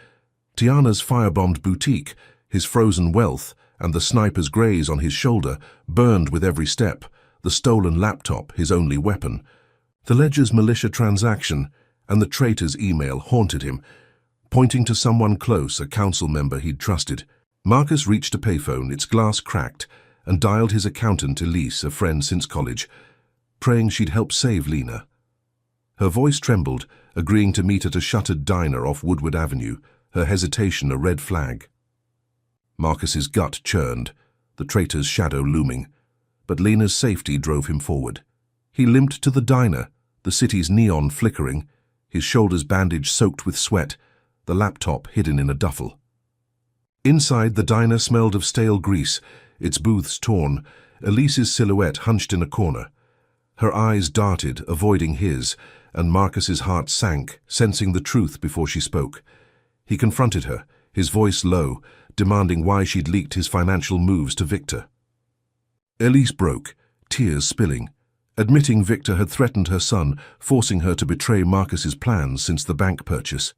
Tiana's firebombed boutique, his frozen wealth, and the sniper's graze on his shoulder burned with every step, the stolen laptop his only weapon. The ledger's militia transaction and the traitor's email haunted him, pointing to someone close, a council member he'd trusted. Marcus reached a payphone, its glass cracked, and dialed his accountant Elise, a friend since college, praying she'd help save Lena. Her voice trembled, agreeing to meet at a shuttered diner off Woodward Avenue, her hesitation a red flag. Marcus's gut churned, the traitor's shadow looming, but Lena's safety drove him forward. He limped to the diner, the city's neon flickering, his shoulders bandaged soaked with sweat, the laptop hidden in a duffel. Inside, the diner smelled of stale grease, its booths torn, Elise's silhouette hunched in a corner. Her eyes darted, avoiding his, and Marcus's heart sank, sensing the truth before she spoke. He confronted her, his voice low, demanding why she'd leaked his financial moves to Victor. Elise broke, tears spilling, admitting Victor had threatened her son, forcing her to betray Marcus's plans since the bank purchase.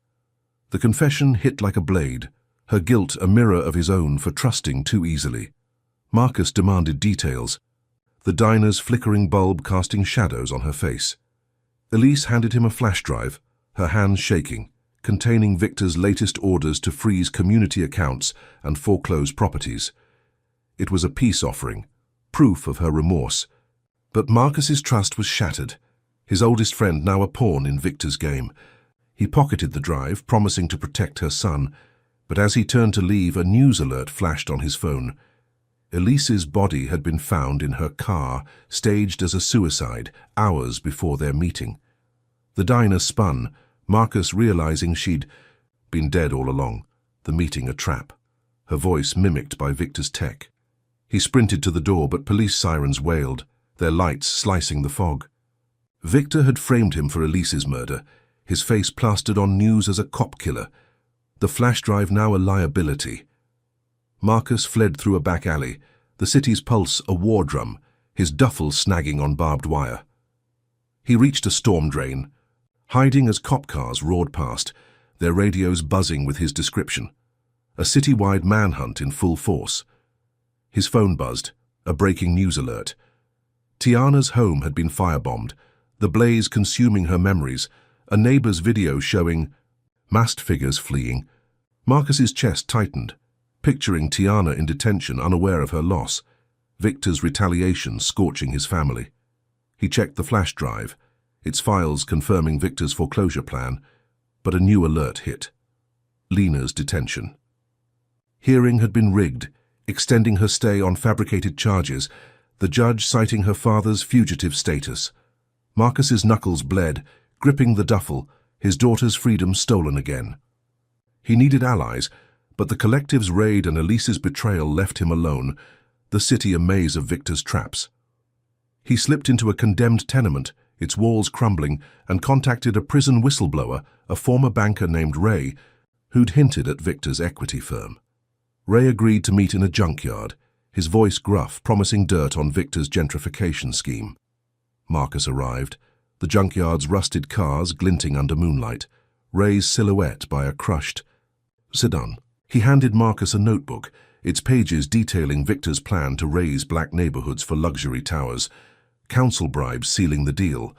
The confession hit like a blade, her guilt a mirror of his own for trusting too easily. Marcus demanded details, the diner's flickering bulb casting shadows on her face. Elise handed him a flash drive, her hands shaking, containing Victor's latest orders to freeze community accounts and foreclose properties. It was a peace offering, proof of her remorse. But Marcus's trust was shattered, his oldest friend now a pawn in Victor's game. He pocketed the drive, promising to protect her son, but as he turned to leave, a news alert flashed on his phone. Elise's body had been found in her car, staged as a suicide, hours before their meeting. The diner spun, Marcus realizing she'd been dead all along, the meeting a trap, her voice mimicked by Victor's tech. He sprinted to the door, but police sirens wailed, their lights slicing the fog. Victor had framed him for Elise's murder, his face plastered on news as a cop killer, the flash drive now a liability. Marcus fled through a back alley, the city's pulse a war drum, his duffel snagging on barbed wire. He reached a storm drain, hiding as cop cars roared past, their radios buzzing with his description. A citywide manhunt in full force. His phone buzzed, a breaking news alert. Tiana's home had been firebombed, the blaze consuming her memories, a neighbor's video showing masked figures fleeing. Marcus's chest tightened, picturing Tiana in detention, unaware of her loss, Victor's retaliation scorching his family. He checked the flash drive, its files confirming Victor's foreclosure plan, but a new alert hit. Lena's detention. Hearing had been rigged, extending her stay on fabricated charges, the judge citing her father's fugitive status. Marcus's knuckles bled, gripping the duffel, his daughter's freedom stolen again. He needed allies, but the collective's raid and Elise's betrayal left him alone, the city a maze of Victor's traps. He slipped into a condemned tenement, its walls crumbling, and contacted a prison whistleblower, a former banker named Ray, who'd hinted at Victor's equity firm. Ray agreed to meet in a junkyard, his voice gruff, promising dirt on Victor's gentrification scheme. Marcus arrived, the junkyard's rusted cars glinting under moonlight, Ray's silhouette by a crushed sedan. He handed Marcus a notebook, its pages detailing Victor's plan to raise black neighborhoods for luxury towers, council bribes sealing the deal.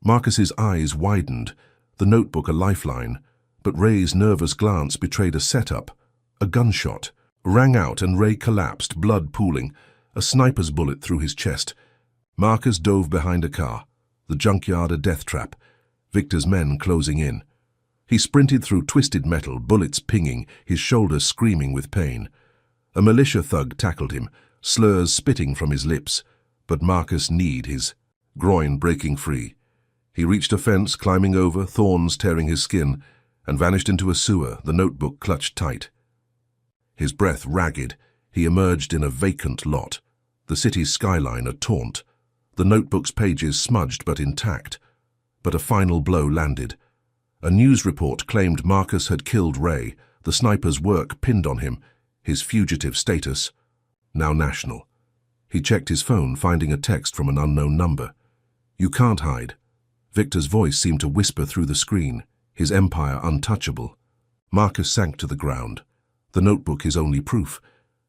Marcus's eyes widened, the notebook a lifeline, but Ray's nervous glance betrayed a setup. A gunshot rang out and Ray collapsed, blood pooling, a sniper's bullet through his chest. Marcus dove behind a car, the junkyard a death trap, Victor's men closing in. He sprinted through twisted metal, bullets pinging, his shoulders screaming with pain. A militia thug tackled him, slurs spitting from his lips, but Marcus kneed his groin breaking free. He reached a fence, climbing over, thorns tearing his skin, and vanished into a sewer, the notebook clutched tight. His breath ragged, he emerged in a vacant lot, the city's skyline a taunt, the notebook's pages smudged but intact. But a final blow landed. A news report claimed Marcus had killed Ray, the sniper's work pinned on him, his fugitive status now national. He checked his phone, finding a text from an unknown number. "You can't hide." Victor's voice seemed to whisper through the screen, his empire untouchable. Marcus sank to the ground, the notebook his only proof,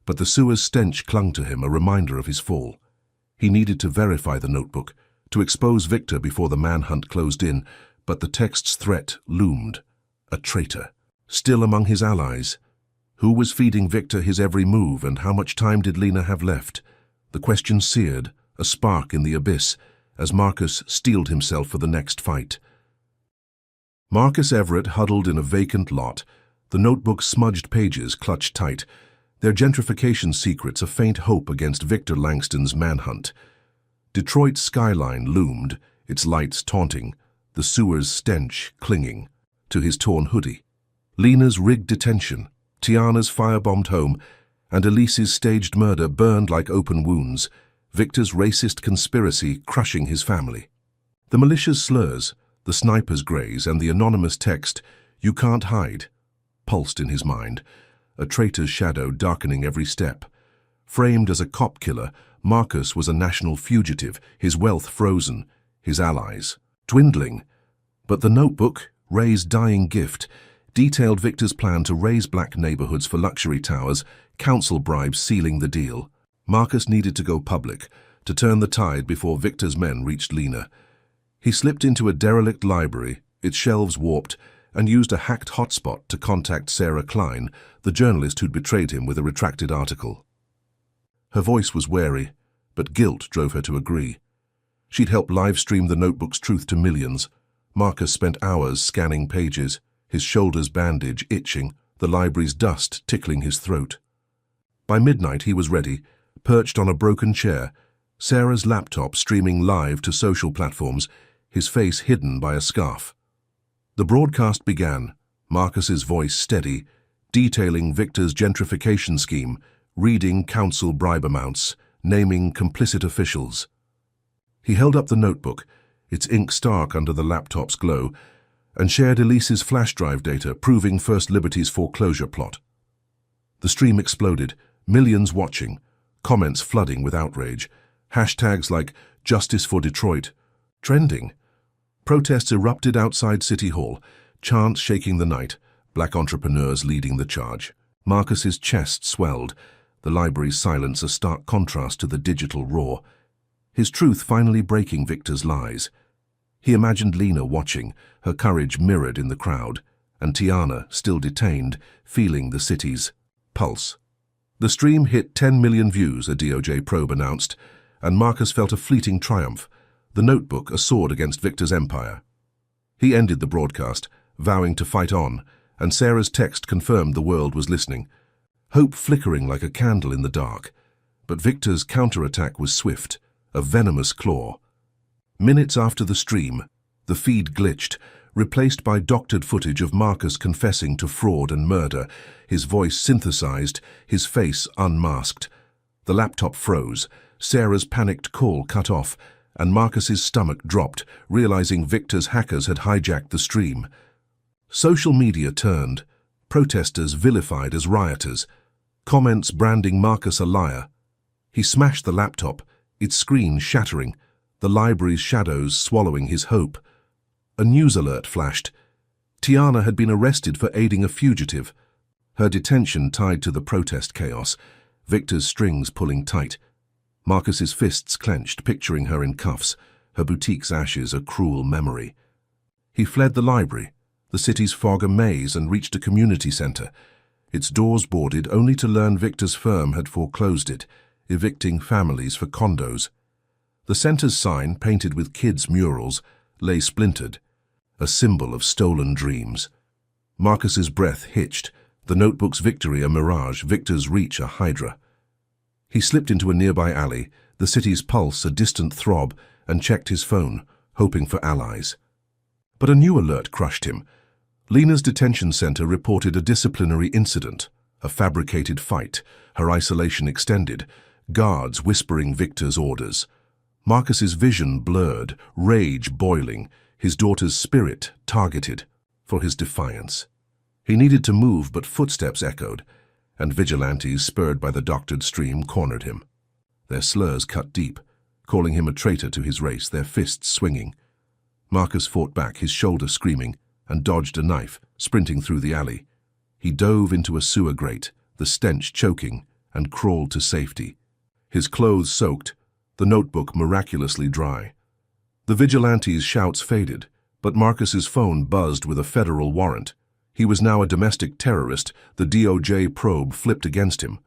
but the sewer's stench clung to him, a reminder of his fall. He needed to verify the notebook, to expose Victor before the manhunt closed in, but the text's threat loomed. A traitor, still among his allies. Who was feeding Victor his every move, and how much time did Lena have left? The question seared, a spark in the abyss, as Marcus steeled himself for the next fight. Marcus Everett huddled in a vacant lot, the notebook's smudged pages clutched tight, their gentrification secrets a faint hope against Victor Langston's manhunt. Detroit's skyline loomed, its lights taunting, the sewer's stench clinging to his torn hoodie. Lena's rigged detention, Tiana's firebombed home, and Elise's staged murder burned like open wounds, Victor's racist conspiracy crushing his family. The malicious slurs, the sniper's graze, and the anonymous text, "You can't hide," pulsed in his mind, a traitor's shadow darkening every step. Framed as a cop killer, Marcus was a national fugitive, his wealth frozen, his allies dwindling. But the notebook, Ray's dying gift, detailed Victor's plan to raise black neighborhoods for luxury towers, council bribes sealing the deal. Marcus needed to go public, to turn the tide before Victor's men reached Lena. He slipped into a derelict library, its shelves warped, and used a hacked hotspot to contact Sarah Klein, the journalist who'd betrayed him with a retracted article. Her voice was wary, but guilt drove her to agree. She'd helped live-stream the notebook's truth to millions. Marcus spent hours scanning pages, his shoulders bandaged, itching, the library's dust tickling his throat. By midnight he was ready, perched on a broken chair, Sarah's laptop streaming live to social platforms, his face hidden by a scarf. The broadcast began, Marcus's voice steady, detailing Victor's gentrification scheme, reading council bribe amounts, naming complicit officials. He held up the notebook, its ink stark under the laptop's glow, and shared Elise's flash drive data proving First Liberty's foreclosure plot. The stream exploded, millions watching, comments flooding with outrage, hashtags like "Justice for Detroit" trending. Protests erupted outside City Hall, chants shaking the night, black entrepreneurs leading the charge. Marcus's chest swelled, the library's silence a stark contrast to the digital roar. His truth finally breaking Victor's lies. He imagined Lena watching, her courage mirrored in the crowd, and Tiana, still detained, feeling the city's pulse. The stream hit 10 million views, a DOJ probe announced, and Marcus felt a fleeting triumph, the notebook a sword against Victor's empire. He ended the broadcast, vowing to fight on, and Sarah's text confirmed the world was listening, hope flickering like a candle in the dark. But Victor's counterattack was swift, a venomous claw. Minutes after the stream, the feed glitched, replaced by doctored footage of Marcus confessing to fraud and murder, his voice synthesized, his face unmasked. The laptop froze, Sarah's panicked call cut off, and Marcus's stomach dropped, realizing Victor's hackers had hijacked the stream. Social media turned, protesters vilified as rioters, comments branding Marcus a liar. He smashed the laptop, its screen shattering, the library's shadows swallowing his hope. A news alert flashed. Tiana had been arrested for aiding a fugitive, her detention tied to the protest chaos, Victor's strings pulling tight. Marcus's fists clenched, picturing her in cuffs, her boutique's ashes a cruel memory. He fled the library, the city's fog a maze, and reached a community center, its doors boarded only to learn Victor's firm had foreclosed it, evicting families for condos. The center's sign, painted with kids' murals, lay splintered, a symbol of stolen dreams. Marcus's breath hitched, the notebook's victory a mirage, Victor's reach a hydra. He slipped into a nearby alley, the city's pulse a distant throb, and checked his phone, hoping for allies. But a new alert crushed him. Lena's detention center reported a disciplinary incident, a fabricated fight, her isolation extended, guards whispering Victor's orders. Marcus's vision blurred, rage boiling, his daughter's spirit targeted for his defiance. He needed to move, but footsteps echoed, and vigilantes, spurred by the doctored stream, cornered him. Their slurs cut deep, calling him a traitor to his race, their fists swinging. Marcus fought back, his shoulder screaming, and dodged a knife, sprinting through the alley. He dove into a sewer grate, the stench choking, and crawled to safety. His clothes soaked, the notebook miraculously dry. The vigilantes' shouts faded, but Marcus's phone buzzed with a federal warrant. He was now a domestic terrorist, the DOJ probe flipped against him.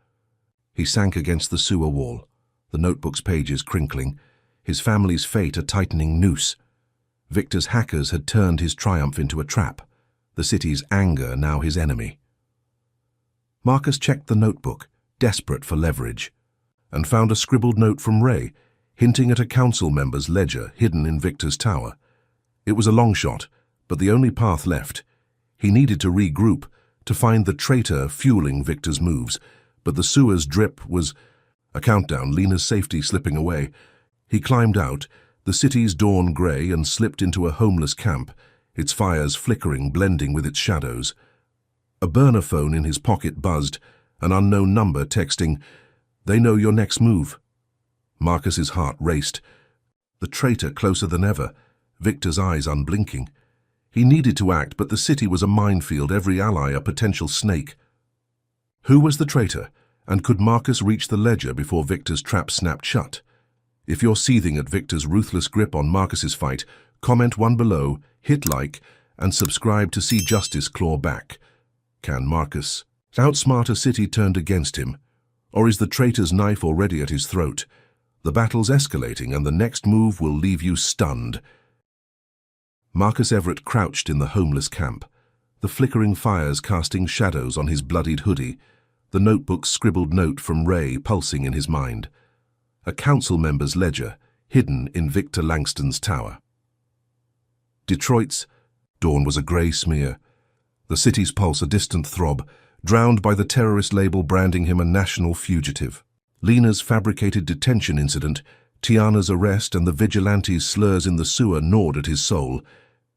He sank against the sewer wall, the notebook's pages crinkling, his family's fate a tightening noose. Victor's hackers had turned his triumph into a trap, the city's anger now his enemy. Marcus checked the notebook, desperate for leverage, and found a scribbled note from Ray, hinting at a council member's ledger hidden in Victor's tower. It was a long shot, but the only path left. He needed to regroup, to find the traitor fueling Victor's moves, but the sewer's drip was A countdown, Lena's safety slipping away. He climbed out, the city's dawn grey, and slipped into a homeless camp, its fires flickering, blending with its shadows. A burner phone in his pocket buzzed, an unknown number texting, "They know your next move." Marcus's heart raced. The traitor closer than ever, Victor's eyes unblinking. He needed to act, but the city was a minefield, every ally a potential snake. Who was the traitor, and could Marcus reach the ledger before Victor's trap snapped shut? If you're seething at Victor's ruthless grip on Marcus's fight, comment one below, hit like, and subscribe to see justice claw back. Can Marcus outsmart a city turned against him? Or is the traitor's knife already at his throat? The battle's escalating, and the next move will leave you stunned. Marcus Everett crouched in the homeless camp, the flickering fires casting shadows on his bloodied hoodie, the notebook's scribbled note from Ray pulsing in his mind. A council member's ledger, hidden in Victor Langston's tower. Detroit's dawn was a grey smear, the city's pulse a distant throb, drowned by the terrorist label branding him a national fugitive. Lena's fabricated detention incident, Tiana's arrest, and the vigilantes' slurs in the sewer gnawed at his soul.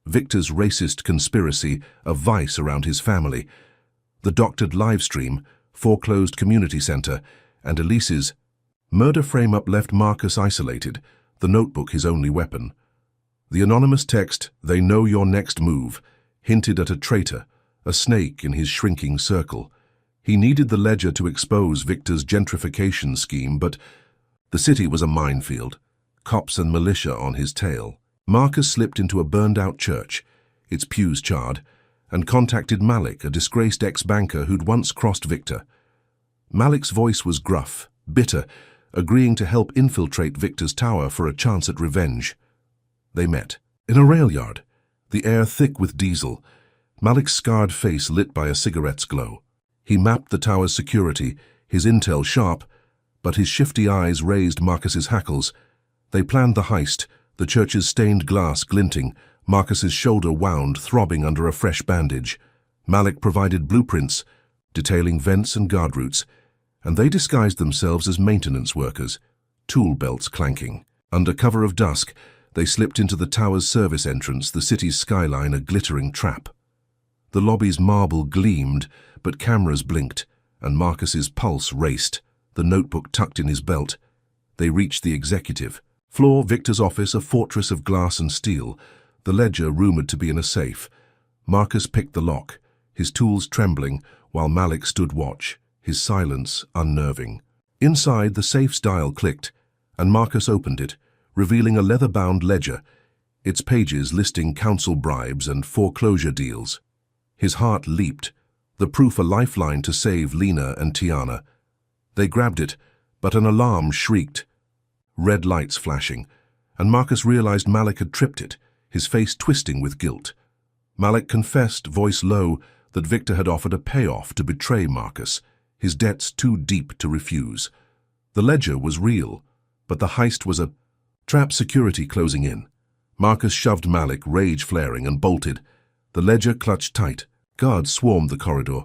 Victor's racist conspiracy, a vice around his family. The doctored livestream, foreclosed community center, and Elise's murder frame-up left Marcus isolated, the notebook his only weapon. The anonymous text, "They know your next move," hinted at a traitor, a snake in his shrinking circle. He needed the ledger to expose Victor's gentrification scheme, but the city was a minefield, cops and militia on his tail. Marcus slipped into a burned-out church, its pews charred, and contacted Malik, a disgraced ex-banker who'd once crossed Victor. Malik's voice was gruff, bitter, agreeing to help infiltrate Victor's tower for a chance at revenge. They met in a rail yard, the air thick with diesel, Malik's scarred face lit by a cigarette's glow. He mapped the tower's security, his intel sharp, but his shifty eyes raised Marcus's hackles. They planned the heist, the church's stained glass glinting, Marcus's shoulder wound, throbbing under a fresh bandage. Malik provided blueprints, detailing vents and guard routes, and they disguised themselves as maintenance workers, tool belts clanking. Under cover of dusk, they slipped into the tower's service entrance, the city's skyline a glittering trap. The lobby's marble gleamed, but cameras blinked, and Marcus's pulse raced, the notebook tucked in his belt. They reached the executive floor, Victor's office, a fortress of glass and steel, the ledger rumored to be in a safe. Marcus picked the lock, his tools trembling, while Malik stood watch, his silence unnerving. Inside, the safe's dial clicked, and Marcus opened it, revealing a leather-bound ledger, its pages listing council bribes and foreclosure deals. His heart leaped, the proof a lifeline to save Lena and Tiana. They grabbed it, but an alarm shrieked, red lights flashing, and Marcus realized Malik had tripped it, his face twisting with guilt. Malik confessed, voice low, that Victor had offered a payoff to betray Marcus, his debts too deep to refuse. The ledger was real, but the heist was a trap, security closing in. Marcus shoved Malik, rage flaring, and bolted. The ledger clutched tight. Guards swarmed the corridor,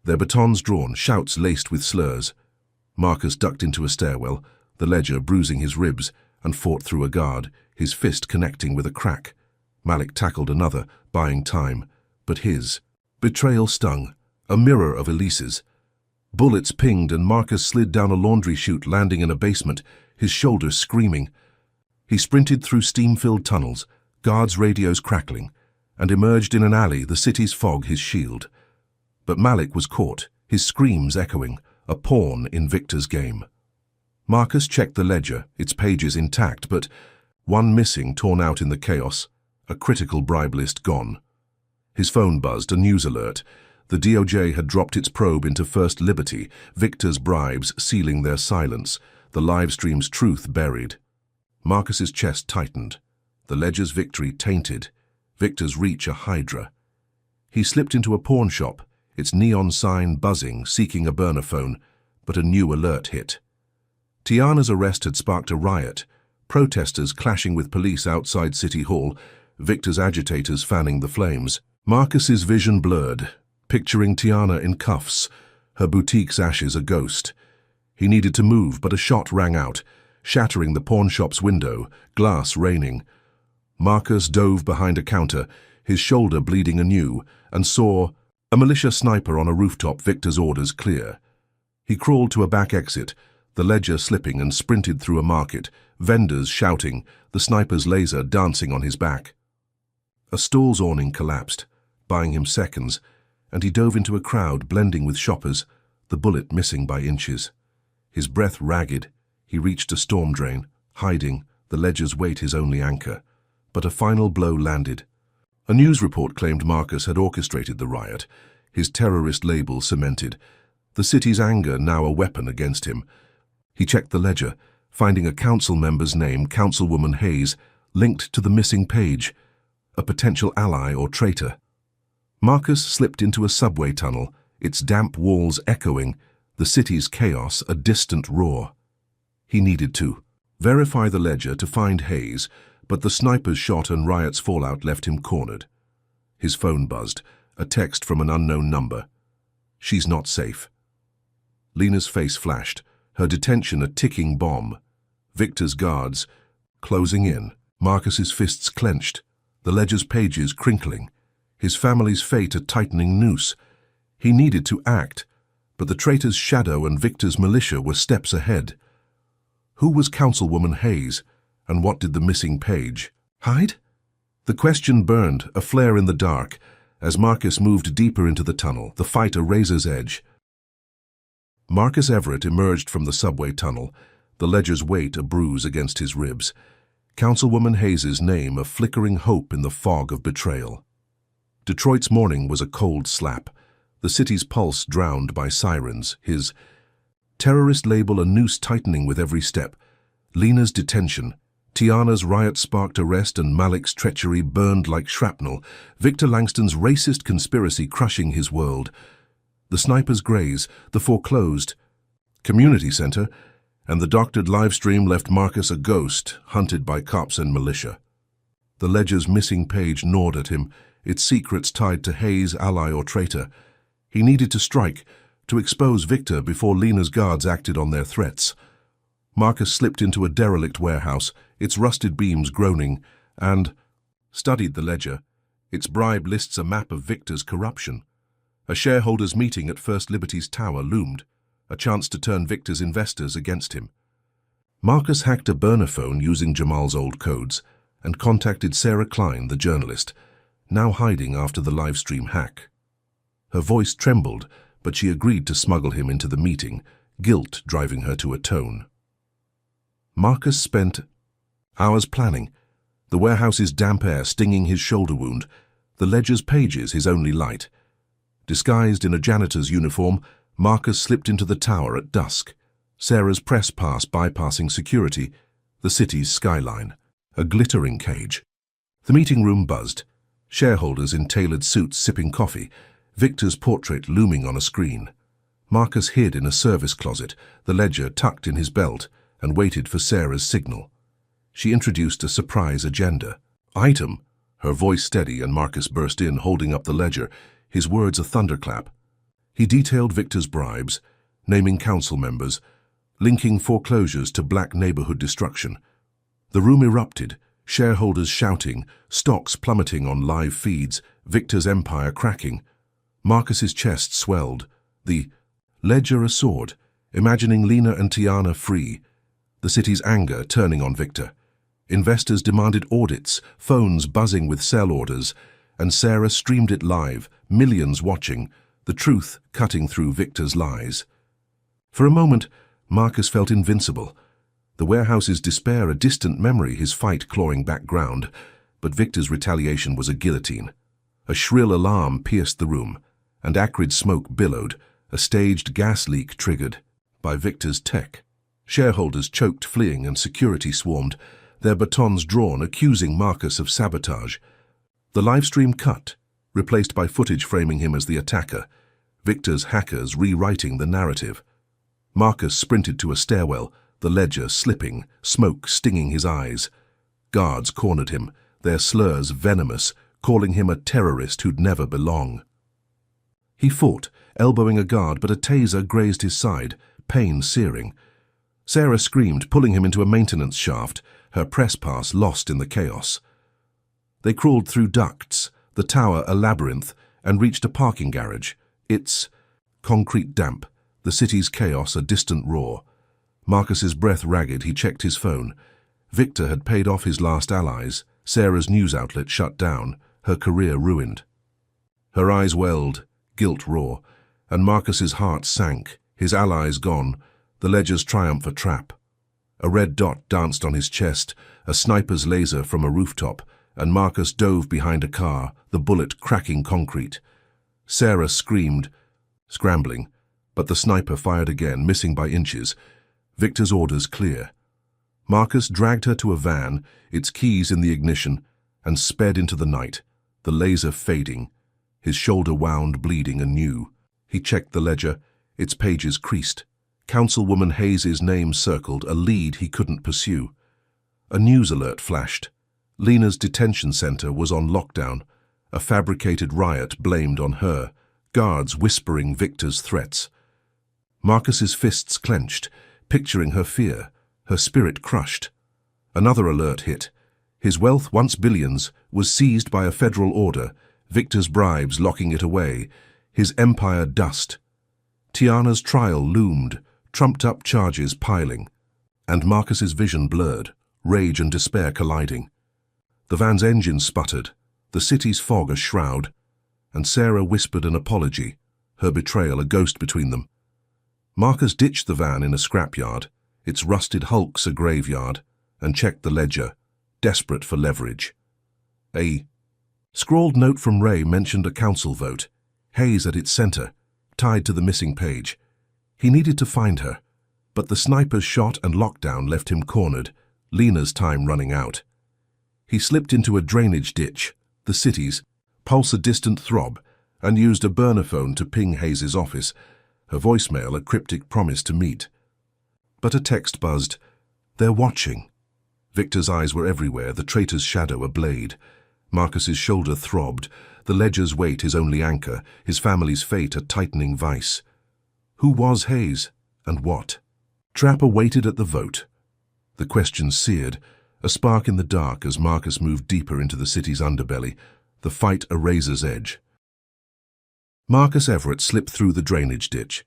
their batons drawn, shouts laced with slurs. Marcus ducked into a stairwell, the ledger bruising his ribs, and fought through a guard, his fist connecting with a crack. Malik tackled another, buying time, but his betrayal stung, a mirror of Elise's. Bullets pinged, and Marcus slid down a laundry chute, landing in a basement, his shoulders screaming. He sprinted through steam-filled tunnels, guards' radios crackling, and emerged in an alley, the city's fog his shield. But Malik was caught, his screams echoing, a pawn in Victor's game. Marcus checked the ledger, its pages intact, but one missing, torn out in the chaos, a critical bribe list gone. His phone buzzed, a news alert. The DOJ had dropped its probe into First Liberty, Victor's bribes sealing their silence, the livestream's truth buried. Marcus's chest tightened, the ledger's victory tainted, Victor's reach a hydra. He slipped into a pawn shop, its neon sign buzzing, seeking a burner phone, but a new alert hit. Tiana's arrest had sparked a riot, protesters clashing with police outside City Hall, Victor's agitators fanning the flames. Marcus's vision blurred, picturing Tiana in cuffs, her boutique's ashes a ghost. He needed to move, but a shot rang out, shattering the pawn shop's window, glass raining. Marcus dove behind a counter, his shoulder bleeding anew, and saw a militia sniper on a rooftop, Victor's orders clear. He crawled to a back exit, the ledger slipping, and sprinted through a market, vendors shouting, the sniper's laser dancing on his back. A stall's awning collapsed, buying him seconds, and he dove into a crowd blending with shoppers, the bullet missing by inches. His breath ragged, he reached a storm drain, hiding, the ledger's weight his only anchor. But a final blow landed. A news report claimed Marcus had orchestrated the riot, his terrorist label cemented, the city's anger now a weapon against him. He checked the ledger, finding a council member's name, Councilwoman Hayes, linked to the missing page, a potential ally or traitor. Marcus slipped into a subway tunnel, its damp walls echoing, the city's chaos a distant roar. He needed to verify the ledger to find Hayes, but the sniper's shot and riot's fallout left him cornered. His phone buzzed, a text from an unknown number. She's not safe. Lena's face flashed, her detention a ticking bomb. Victor's guards closing in, Marcus's fists clenched, the ledger's pages crinkling, his family's fate a tightening noose. He needed to act, but the traitor's shadow and Victor's militia were steps ahead. Who was Councilwoman Hayes, and what did the missing page hide? The question burned, a flare in the dark, as Marcus moved deeper into the tunnel, the fight a razor's edge. Marcus Everett emerged from the subway tunnel, the ledger's weight a bruise against his ribs. Councilwoman Hayes's name a flickering hope in the fog of betrayal. Detroit's morning was a cold slap, the city's pulse drowned by sirens, his terrorist label a noose tightening with every step. Lena's detention, Tiana's riot-sparked arrest, and Malik's treachery burned like shrapnel, Victor Langston's racist conspiracy crushing his world. The sniper's graze, the foreclosed community center, and the doctored livestream left Marcus a ghost, hunted by cops and militia. The ledger's missing page gnawed at him, its secrets tied to Hayes, ally or traitor. He needed to strike, to expose Victor before Lena's guards acted on their threats. Marcus slipped into a derelict warehouse, its rusted beams groaning, and studied the ledger. Its bribe lists a map of Victor's corruption. A shareholders' meeting at First Liberty's tower loomed, a chance to turn Victor's investors against him. Marcus hacked a burner phone using Jamal's old codes and contacted Sarah Klein, the journalist, now hiding after the livestream hack. Her voice trembled, but she agreed to smuggle him into the meeting, guilt driving her to atone. Marcus spent hours planning, the warehouse's damp air stinging his shoulder wound, the ledger's pages his only light. Disguised in a janitor's uniform, Marcus slipped into the tower at dusk, Sarah's press pass bypassing security, the city's skyline, a glittering cage. The meeting room buzzed, shareholders in tailored suits sipping coffee, Victor's portrait looming on a screen. Marcus hid in a service closet, the ledger tucked in his belt, and waited for Sarah's signal. She introduced a surprise agenda. Item, her voice steady, and Marcus burst in, holding up the ledger, his words a thunderclap. He detailed Victor's bribes, naming council members, linking foreclosures to black neighborhood destruction. The room erupted, shareholders shouting, stocks plummeting on live feeds, Victor's empire cracking. Marcus's chest swelled, the ledger a sword, imagining Lena and Tiana free, the city's anger turning on Victor. Investors demanded audits, phones buzzing with sell orders, and Sarah streamed it live, millions watching, the truth cutting through Victor's lies. For a moment, Marcus felt invincible. The warehouse's despair a distant memory, his fight clawing back ground, but Victor's retaliation was a guillotine. A shrill alarm pierced the room, and acrid smoke billowed, a staged gas leak triggered by Victor's tech. Shareholders choked, fleeing, and security swarmed, their batons drawn, accusing Marcus of sabotage. The livestream cut, replaced by footage framing him as the attacker, Victor's hackers rewriting the narrative. Marcus sprinted to a stairwell, the ledger slipping, smoke stinging his eyes. Guards cornered him, their slurs venomous, calling him a terrorist who'd never belong. He fought, elbowing a guard, but a taser grazed his side, pain searing. Sarah screamed, pulling him into a maintenance shaft, her press pass lost in the chaos. They crawled through ducts, the tower a labyrinth, and reached a parking garage. Its concrete damp, the city's chaos a distant roar. Marcus's breath ragged, he checked his phone. Victor had paid off his last allies, Sarah's news outlet shut down, her career ruined. Her eyes welled, guilt raw, and Marcus's heart sank, his allies gone, the Ledger's triumph a trap. A red dot danced on his chest, a sniper's laser from a rooftop, and Marcus dove behind a car, the bullet cracking concrete. Sarah screamed, scrambling, but the sniper fired again, missing by inches. Victor's orders clear. Marcus dragged her to a van, its keys in the ignition, and sped into the night, the laser fading, his shoulder wound, bleeding anew. He checked the ledger, its pages creased. Councilwoman Hayes' name circled, a lead he couldn't pursue. A news alert flashed. Lena's detention center was on lockdown, a fabricated riot blamed on her, guards whispering Victor's threats. Marcus's fists clenched, picturing her fear, her spirit crushed. Another alert hit. His wealth, once billions, was seized by a federal order, Victor's bribes locking it away, his empire dust. Tiana's trial loomed, trumped-up charges piling, and Marcus's vision blurred, rage and despair colliding. The van's engine sputtered, the city's fog a shroud, and Sarah whispered an apology, her betrayal a ghost between them. Marcus ditched the van in a scrapyard, its rusted hulks a graveyard, and checked the ledger, desperate for leverage. A scrawled note from Ray mentioned a council vote, Hayes at its center, tied to the missing page. He needed to find her, but the sniper's shot and lockdown left him cornered, Lena's time running out. He slipped into a drainage ditch, the city's, pulse a distant throb, and used a burner phone to ping Hayes' office, her voicemail a cryptic promise to meet. But a text buzzed, "They're watching." Victor's eyes were everywhere, the traitor's shadow a blade. Marcus's shoulder throbbed, the ledger's weight his only anchor, his family's fate a tightening vice. Who was Hayes, and what? Trapper waited at the vote. The question seared, a spark in the dark as Marcus moved deeper into the city's underbelly, the fight a razor's edge. Marcus Everett slipped through the drainage ditch.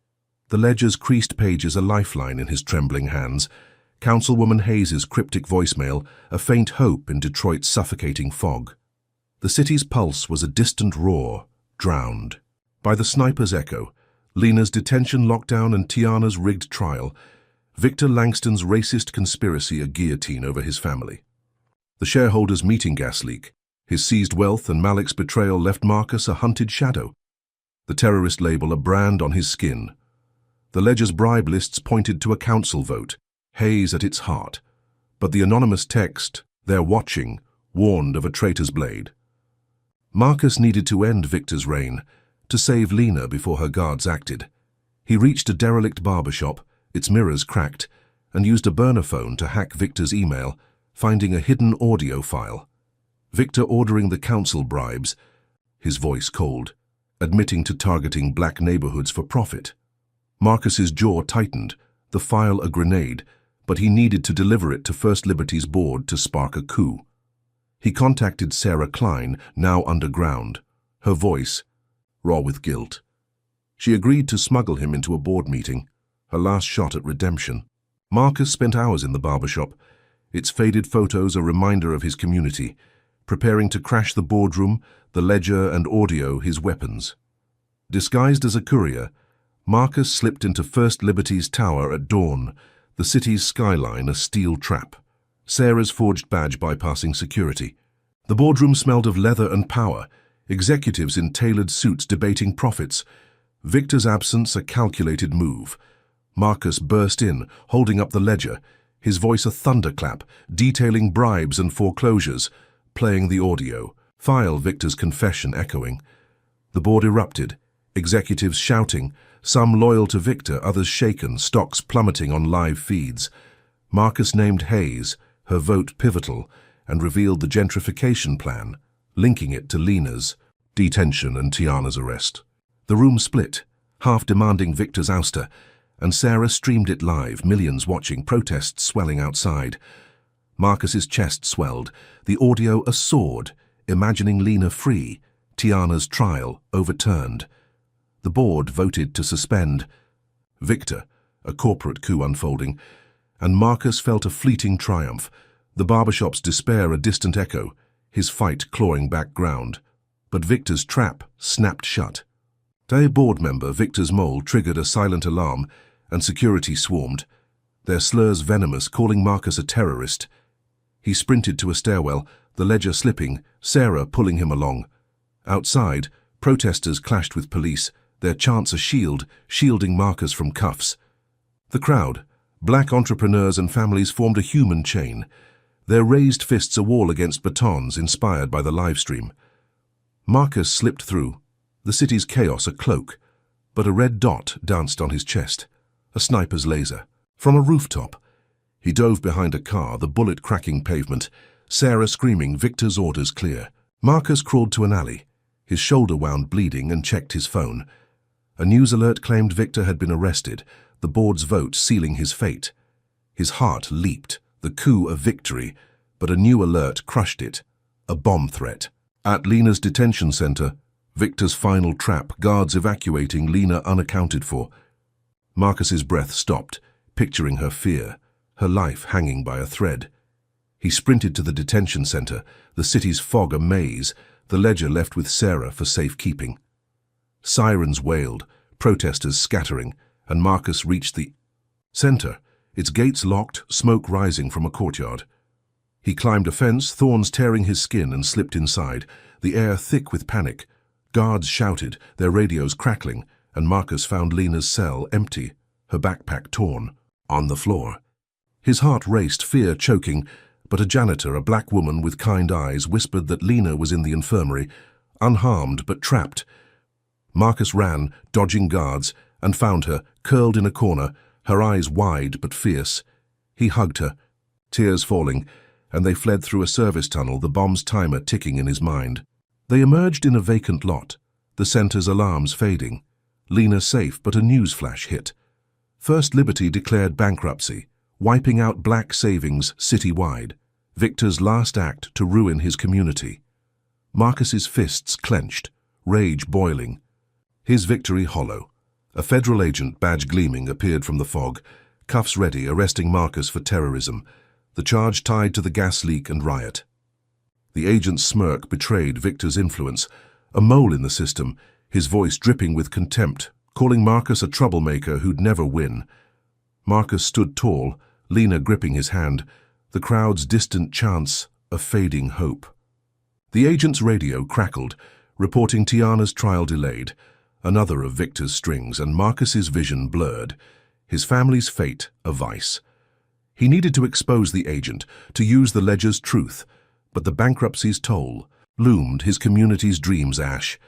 The ledger's creased pages a lifeline in his trembling hands, Councilwoman Hayes' cryptic voicemail a faint hope in Detroit's suffocating fog. The city's pulse was a distant roar, drowned by the sniper's echo, Lena's detention lockdown and Tiana's rigged trial, Victor Langston's racist conspiracy a guillotine over his family. The shareholders' meeting gas leak, his seized wealth and Malik's betrayal left Marcus a hunted shadow. The terrorist label a brand on his skin. The ledger's bribe lists pointed to a council vote, Hayes at its heart. But the anonymous text, "They're watching," warned of a traitor's blade. Marcus needed to end Victor's reign, to save Lena before her guards acted. He reached a derelict barbershop, its mirrors cracked, and used a burner phone to hack Victor's email, finding a hidden audio file. Victor ordering the council bribes, his voice cold, admitting to targeting black neighborhoods for profit. Marcus's jaw tightened, the file a grenade, but he needed to deliver it to First Liberty's board to spark a coup. He contacted Sarah Klein, now underground, her voice raw with guilt. She agreed to smuggle him into a board meeting, her last shot at redemption. Marcus spent hours in the barbershop, its faded photos a reminder of his community, preparing to crash the boardroom, the ledger and audio his weapons. Disguised as a courier, Marcus slipped into First Liberty's tower at dawn, the city's skyline a steel trap, Sarah's forged badge bypassing security. The boardroom smelled of leather and power, executives in tailored suits debating profits. Victor's absence a calculated move. Marcus burst in, holding up the ledger, his voice a thunderclap, detailing bribes and foreclosures, playing the audio, file Victor's confession echoing. The board erupted, executives shouting, some loyal to Victor, others shaken, stocks plummeting on live feeds. Marcus named Hayes, her vote pivotal, and revealed the gentrification plan, linking it to Lena's detention and Tiana's arrest. The room split, half demanding Victor's ouster, and Sarah streamed it live, millions watching, protests swelling outside. Marcus's chest swelled, the audio a sword, imagining Lena free, Tiana's trial overturned. The board voted to suspend Victor, a corporate coup unfolding, and Marcus felt a fleeting triumph, the barbershop's despair a distant echo, his fight clawing back ground. But Victor's trap snapped shut. A board member, Victor's mole, triggered a silent alarm, and security swarmed, their slurs venomous, calling Marcus a terrorist. He sprinted to a stairwell, the ledger slipping, Sarah pulling him along. Outside, protesters clashed with police, their chants a shield, shielding Marcus from cuffs. The crowd, black entrepreneurs and families, formed a human chain, their raised fists a wall against batons inspired by the livestream. Marcus slipped through, the city's chaos a cloak, but a red dot danced on his chest, a sniper's laser. From a rooftop, he dove behind a car, the bullet cracking pavement, Sarah screaming, Victor's orders clear. Marcus crawled to an alley, his shoulder wound bleeding, and checked his phone. A news alert claimed Victor had been arrested, the board's vote sealing his fate. His heart leaped, the coup a victory, but a new alert crushed it, a bomb threat. At Lena's detention center, Victor's final trap, guards evacuating, Lena unaccounted for. Marcus's breath stopped, picturing her fear, her life hanging by a thread. He sprinted to the detention center, the city's fog a maze, the ledger left with Sarah for safekeeping. Sirens wailed, protesters scattering, and Marcus reached the center, its gates locked, smoke rising from a courtyard. He climbed a fence, thorns tearing his skin, and slipped inside, the air thick with panic. Guards shouted, their radios crackling, and Marcus found Lena's cell empty, her backpack torn, on the floor. His heart raced, fear choking, but a janitor, a black woman with kind eyes, whispered that Lena was in the infirmary, unharmed but trapped. Marcus ran, dodging guards, and found her, curled in a corner, her eyes wide but fierce. He hugged her, tears falling, and they fled through a service tunnel, the bomb's timer ticking in his mind. They emerged in a vacant lot, the center's alarms fading. Lena safe, but a news flash hit. First Liberty declared bankruptcy, wiping out black savings citywide. Victor's last act to ruin his community. Marcus's fists clenched, rage boiling. His victory hollow. A federal agent, badge gleaming, appeared from the fog, cuffs ready, arresting Marcus for terrorism, the charge tied to the gas leak and riot. The agent's smirk betrayed Victor's influence, a mole in the system, his voice dripping with contempt, calling Marcus a troublemaker who'd never win. Marcus stood tall, Lena gripping his hand, the crowd's distant chants a fading hope. The agent's radio crackled, reporting Tiana's trial delayed, another of Victor's strings, and Marcus's vision blurred, his family's fate a vice. He needed to expose the agent, to use the ledger's truth, but the bankruptcy's toll loomed, his community's dreams ash.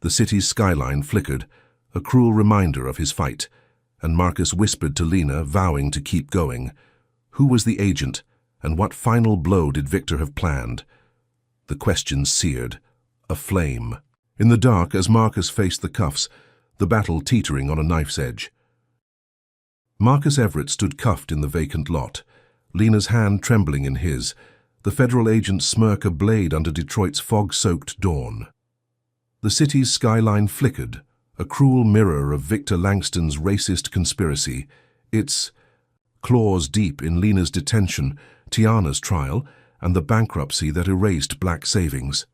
The city's skyline flickered, a cruel reminder of his fight, and Marcus whispered to Lena, vowing to keep going. Who was the agent, and what final blow did Victor have planned? The question seared, a flame. In the dark, as Marcus faced the cuffs, the battle teetering on a knife's edge. Marcus Everett stood cuffed in the vacant lot, Lena's hand trembling in his, the federal agent's smirk a blade under Detroit's fog-soaked dawn. The city's skyline flickered, a cruel mirror of Victor Langston's racist conspiracy, its claws deep in Lena's detention, Tiana's trial, and the bankruptcy that erased black savings.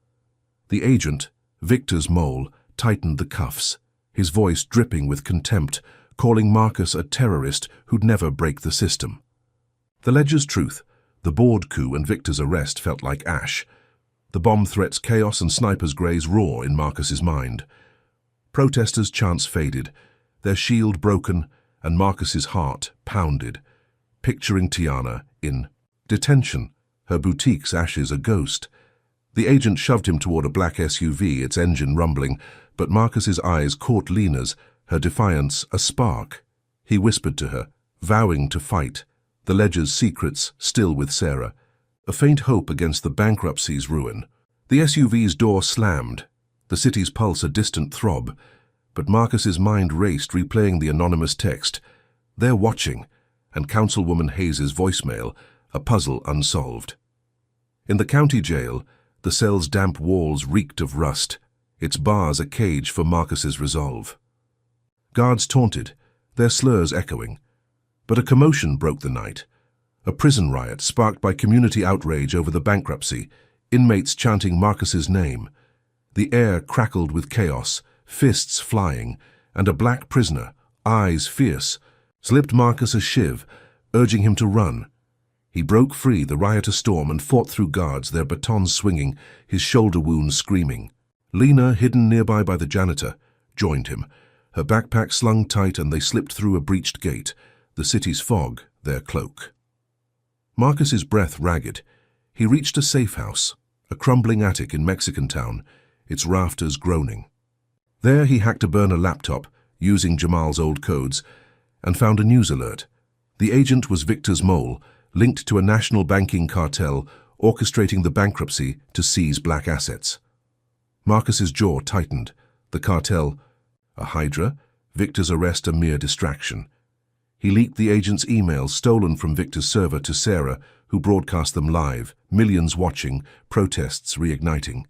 The agent, Victor's mole, tightened the cuffs, his voice dripping with contempt, calling Marcus a terrorist who'd never break the system. The ledger's truth, the board coup and Victor's arrest felt like ash. The bomb threats chaos and snipers' graze roar in Marcus's mind. Protesters' chants faded, their shield broken, and Marcus's heart pounded, picturing Tiana in detention, her boutique's ashes a ghost. The agent shoved him toward a black SUV, its engine rumbling, but Marcus's eyes caught Lena's, her defiance a spark. He whispered to her, vowing to fight, the ledger's secrets still with Sarah, a faint hope against the bankruptcy's ruin. The SUV's door slammed, the city's pulse a distant throb, but Marcus's mind raced, replaying the anonymous text. They're watching, and Councilwoman Hayes's voicemail, a puzzle unsolved. In the county jail, the cell's damp walls reeked of rust, its bars a cage for Marcus's resolve. Guards taunted, their slurs echoing. But a commotion broke the night. A prison riot sparked by community outrage over the bankruptcy, inmates chanting Marcus's name. The air crackled with chaos, fists flying, and a black prisoner, eyes fierce, slipped Marcus a shiv, urging him to run. He broke free the riotous storm and fought through guards, their batons swinging, his shoulder wounds screaming. Lena, hidden nearby by the janitor, joined him, her backpack slung tight, and they slipped through a breached gate, the city's fog their cloak. Marcus's breath ragged. He reached a safe house, a crumbling attic in Mexican Town, its rafters groaning. There he hacked a burner laptop, using Jamal's old codes, and found a news alert. The agent was Victor's mole, linked to a national banking cartel orchestrating the bankruptcy to seize black assets. Marcus's jaw tightened. The cartel, a hydra, Victor's arrest a mere distraction. He leaked the agent's emails stolen from Victor's server to Sarah, who broadcast them live, millions watching, protests reigniting.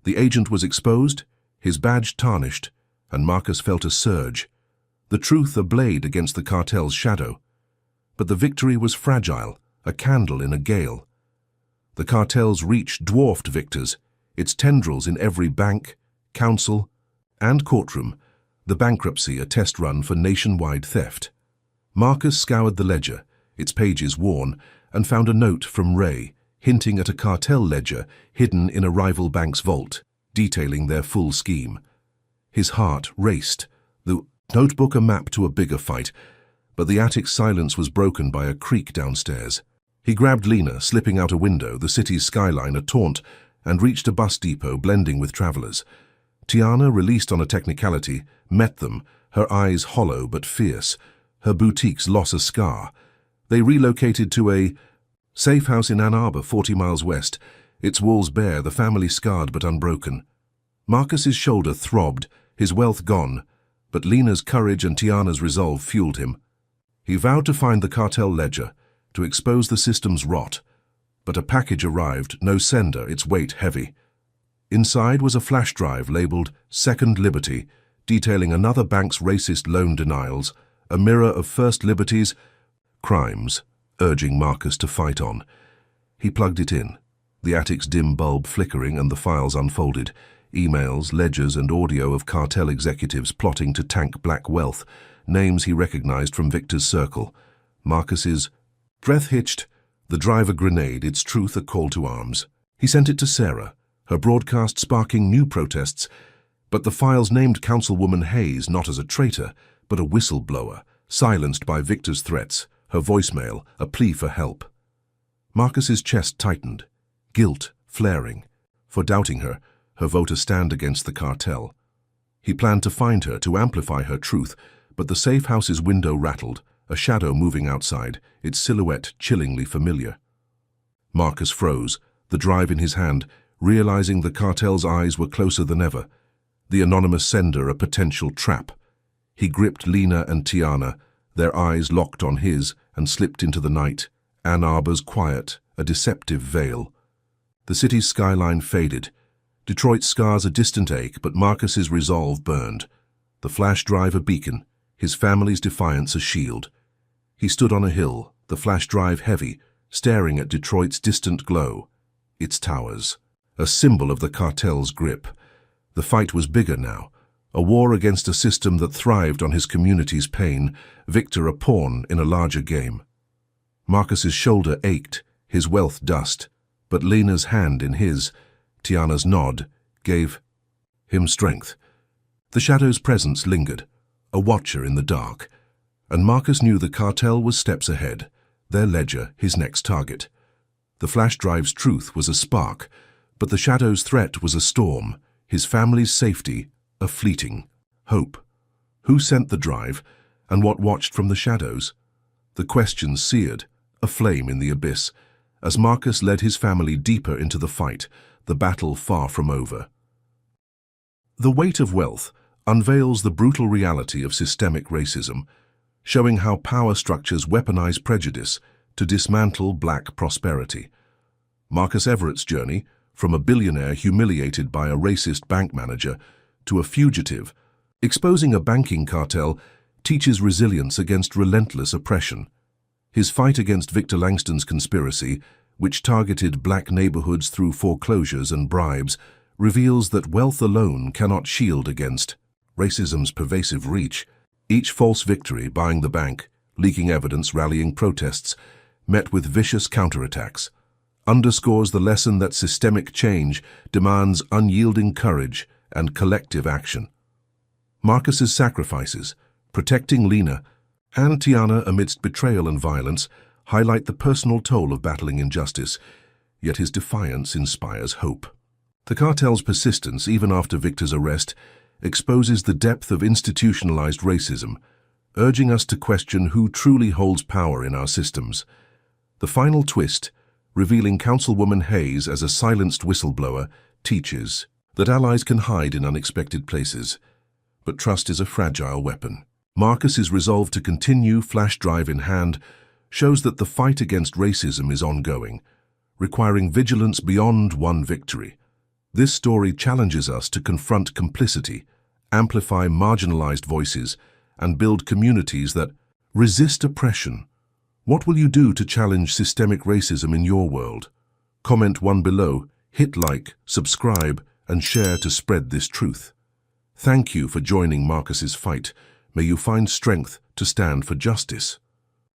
The agent was exposed, his badge tarnished, and Marcus felt a surge. The truth a blade against the cartel's shadow. But the victory was fragile, a candle in a gale. The cartel's reach dwarfed Victor's, its tendrils in every bank, council, and courtroom, the bankruptcy a test run for nationwide theft. Marcus scoured the ledger, its pages worn, and found a note from Ray, hinting at a cartel ledger hidden in a rival bank's vault, detailing their full scheme. His heart raced, the notebook a map to a bigger fight, but the attic's silence was broken by a creak downstairs. He grabbed Lena, slipping out a window, the city's skyline a taunt, and reached a bus depot blending with travelers. Tiana, released on a technicality, met them, her eyes hollow but fierce, her boutique's loss a scar. They relocated to a safe house in Ann Arbor, 40 miles west, its walls bare, the family scarred but unbroken. Marcus's shoulder throbbed, his wealth gone, but Lena's courage and Tiana's resolve fueled him. He vowed to find the cartel ledger, to expose the system's rot, but a package arrived, no sender, its weight heavy. Inside was a flash drive labeled Second Liberty, detailing another bank's racist loan denials, a mirror of First Liberty's crimes, urging Marcus to fight on. He plugged it in, the attic's dim bulb flickering and the files unfolded, emails, ledgers and audio of cartel executives plotting to tank black wealth, names he recognized from Victor's circle. Marcus's breath hitched, the drive a grenade, its truth a call to arms. He sent it to Sarah, her broadcast sparking new protests, but the files named Councilwoman Hayes not as a traitor, but a whistleblower, silenced by Victor's threats, her voicemail, a plea for help. Marcus's chest tightened, guilt flaring. For doubting her, her vote a stand against the cartel. He planned to find her, to amplify her truth, but the safe house's window rattled, a shadow moving outside, its silhouette chillingly familiar. Marcus froze, the drive in his hand, realizing the cartel's eyes were closer than ever, the anonymous sender a potential trap. He gripped Lena and Tiana, their eyes locked on his, and slipped into the night, Ann Arbor's quiet, a deceptive veil. The city's skyline faded. Detroit's scars a distant ache, but Marcus's resolve burned. The flash drive a beacon, his family's defiance a shield. He stood on a hill, the flash drive heavy, staring at Detroit's distant glow, its towers, a symbol of the cartel's grip. The fight was bigger now, a war against a system that thrived on his community's pain, Victor a pawn in a larger game. Marcus's shoulder ached, his wealth dust, but Lena's hand in his, Tiana's nod, gave him strength. The shadow's presence lingered, a watcher in the dark, and Marcus knew the cartel was steps ahead, their ledger his next target. The flash drive's truth was a spark, but the shadow's threat was a storm, his family's safety a fleeting hope. Who sent the drive, and what watched from the shadows? The questions seared, a flame in the abyss, as Marcus led his family deeper into the fight, the battle far from over. The Weight of Wealth unveils the brutal reality of systemic racism. showing how power structures weaponize prejudice to dismantle black prosperity. Marcus Everett's journey, from a billionaire humiliated by a racist bank manager to a fugitive, exposing a banking cartel, teaches resilience against relentless oppression. His fight against Victor Langston's conspiracy, which targeted black neighborhoods through foreclosures and bribes, reveals that wealth alone cannot shield against racism's pervasive reach. Each false victory, buying the bank, leaking evidence, rallying protests, met with vicious counterattacks, underscores the lesson that systemic change demands unyielding courage and collective action. Marcus's sacrifices, protecting Lena and Tiana amidst betrayal and violence, highlight the personal toll of battling injustice, yet his defiance inspires hope. The cartel's persistence, even after Victor's arrest, exposes the depth of institutionalized racism, urging us to question who truly holds power in our systems. The final twist, revealing Councilwoman Hayes as a silenced whistleblower, teaches that allies can hide in unexpected places, but trust is a fragile weapon. Marcus's resolve to continue, flash drive in hand, shows that the fight against racism is ongoing, requiring vigilance beyond one victory. This story challenges us to confront complicity, amplify marginalized voices, and build communities that resist oppression. What will you do to challenge systemic racism in your world? Comment one below, hit like, subscribe, and share to spread this truth. Thank you for joining Marcus's fight. May you find strength to stand for justice.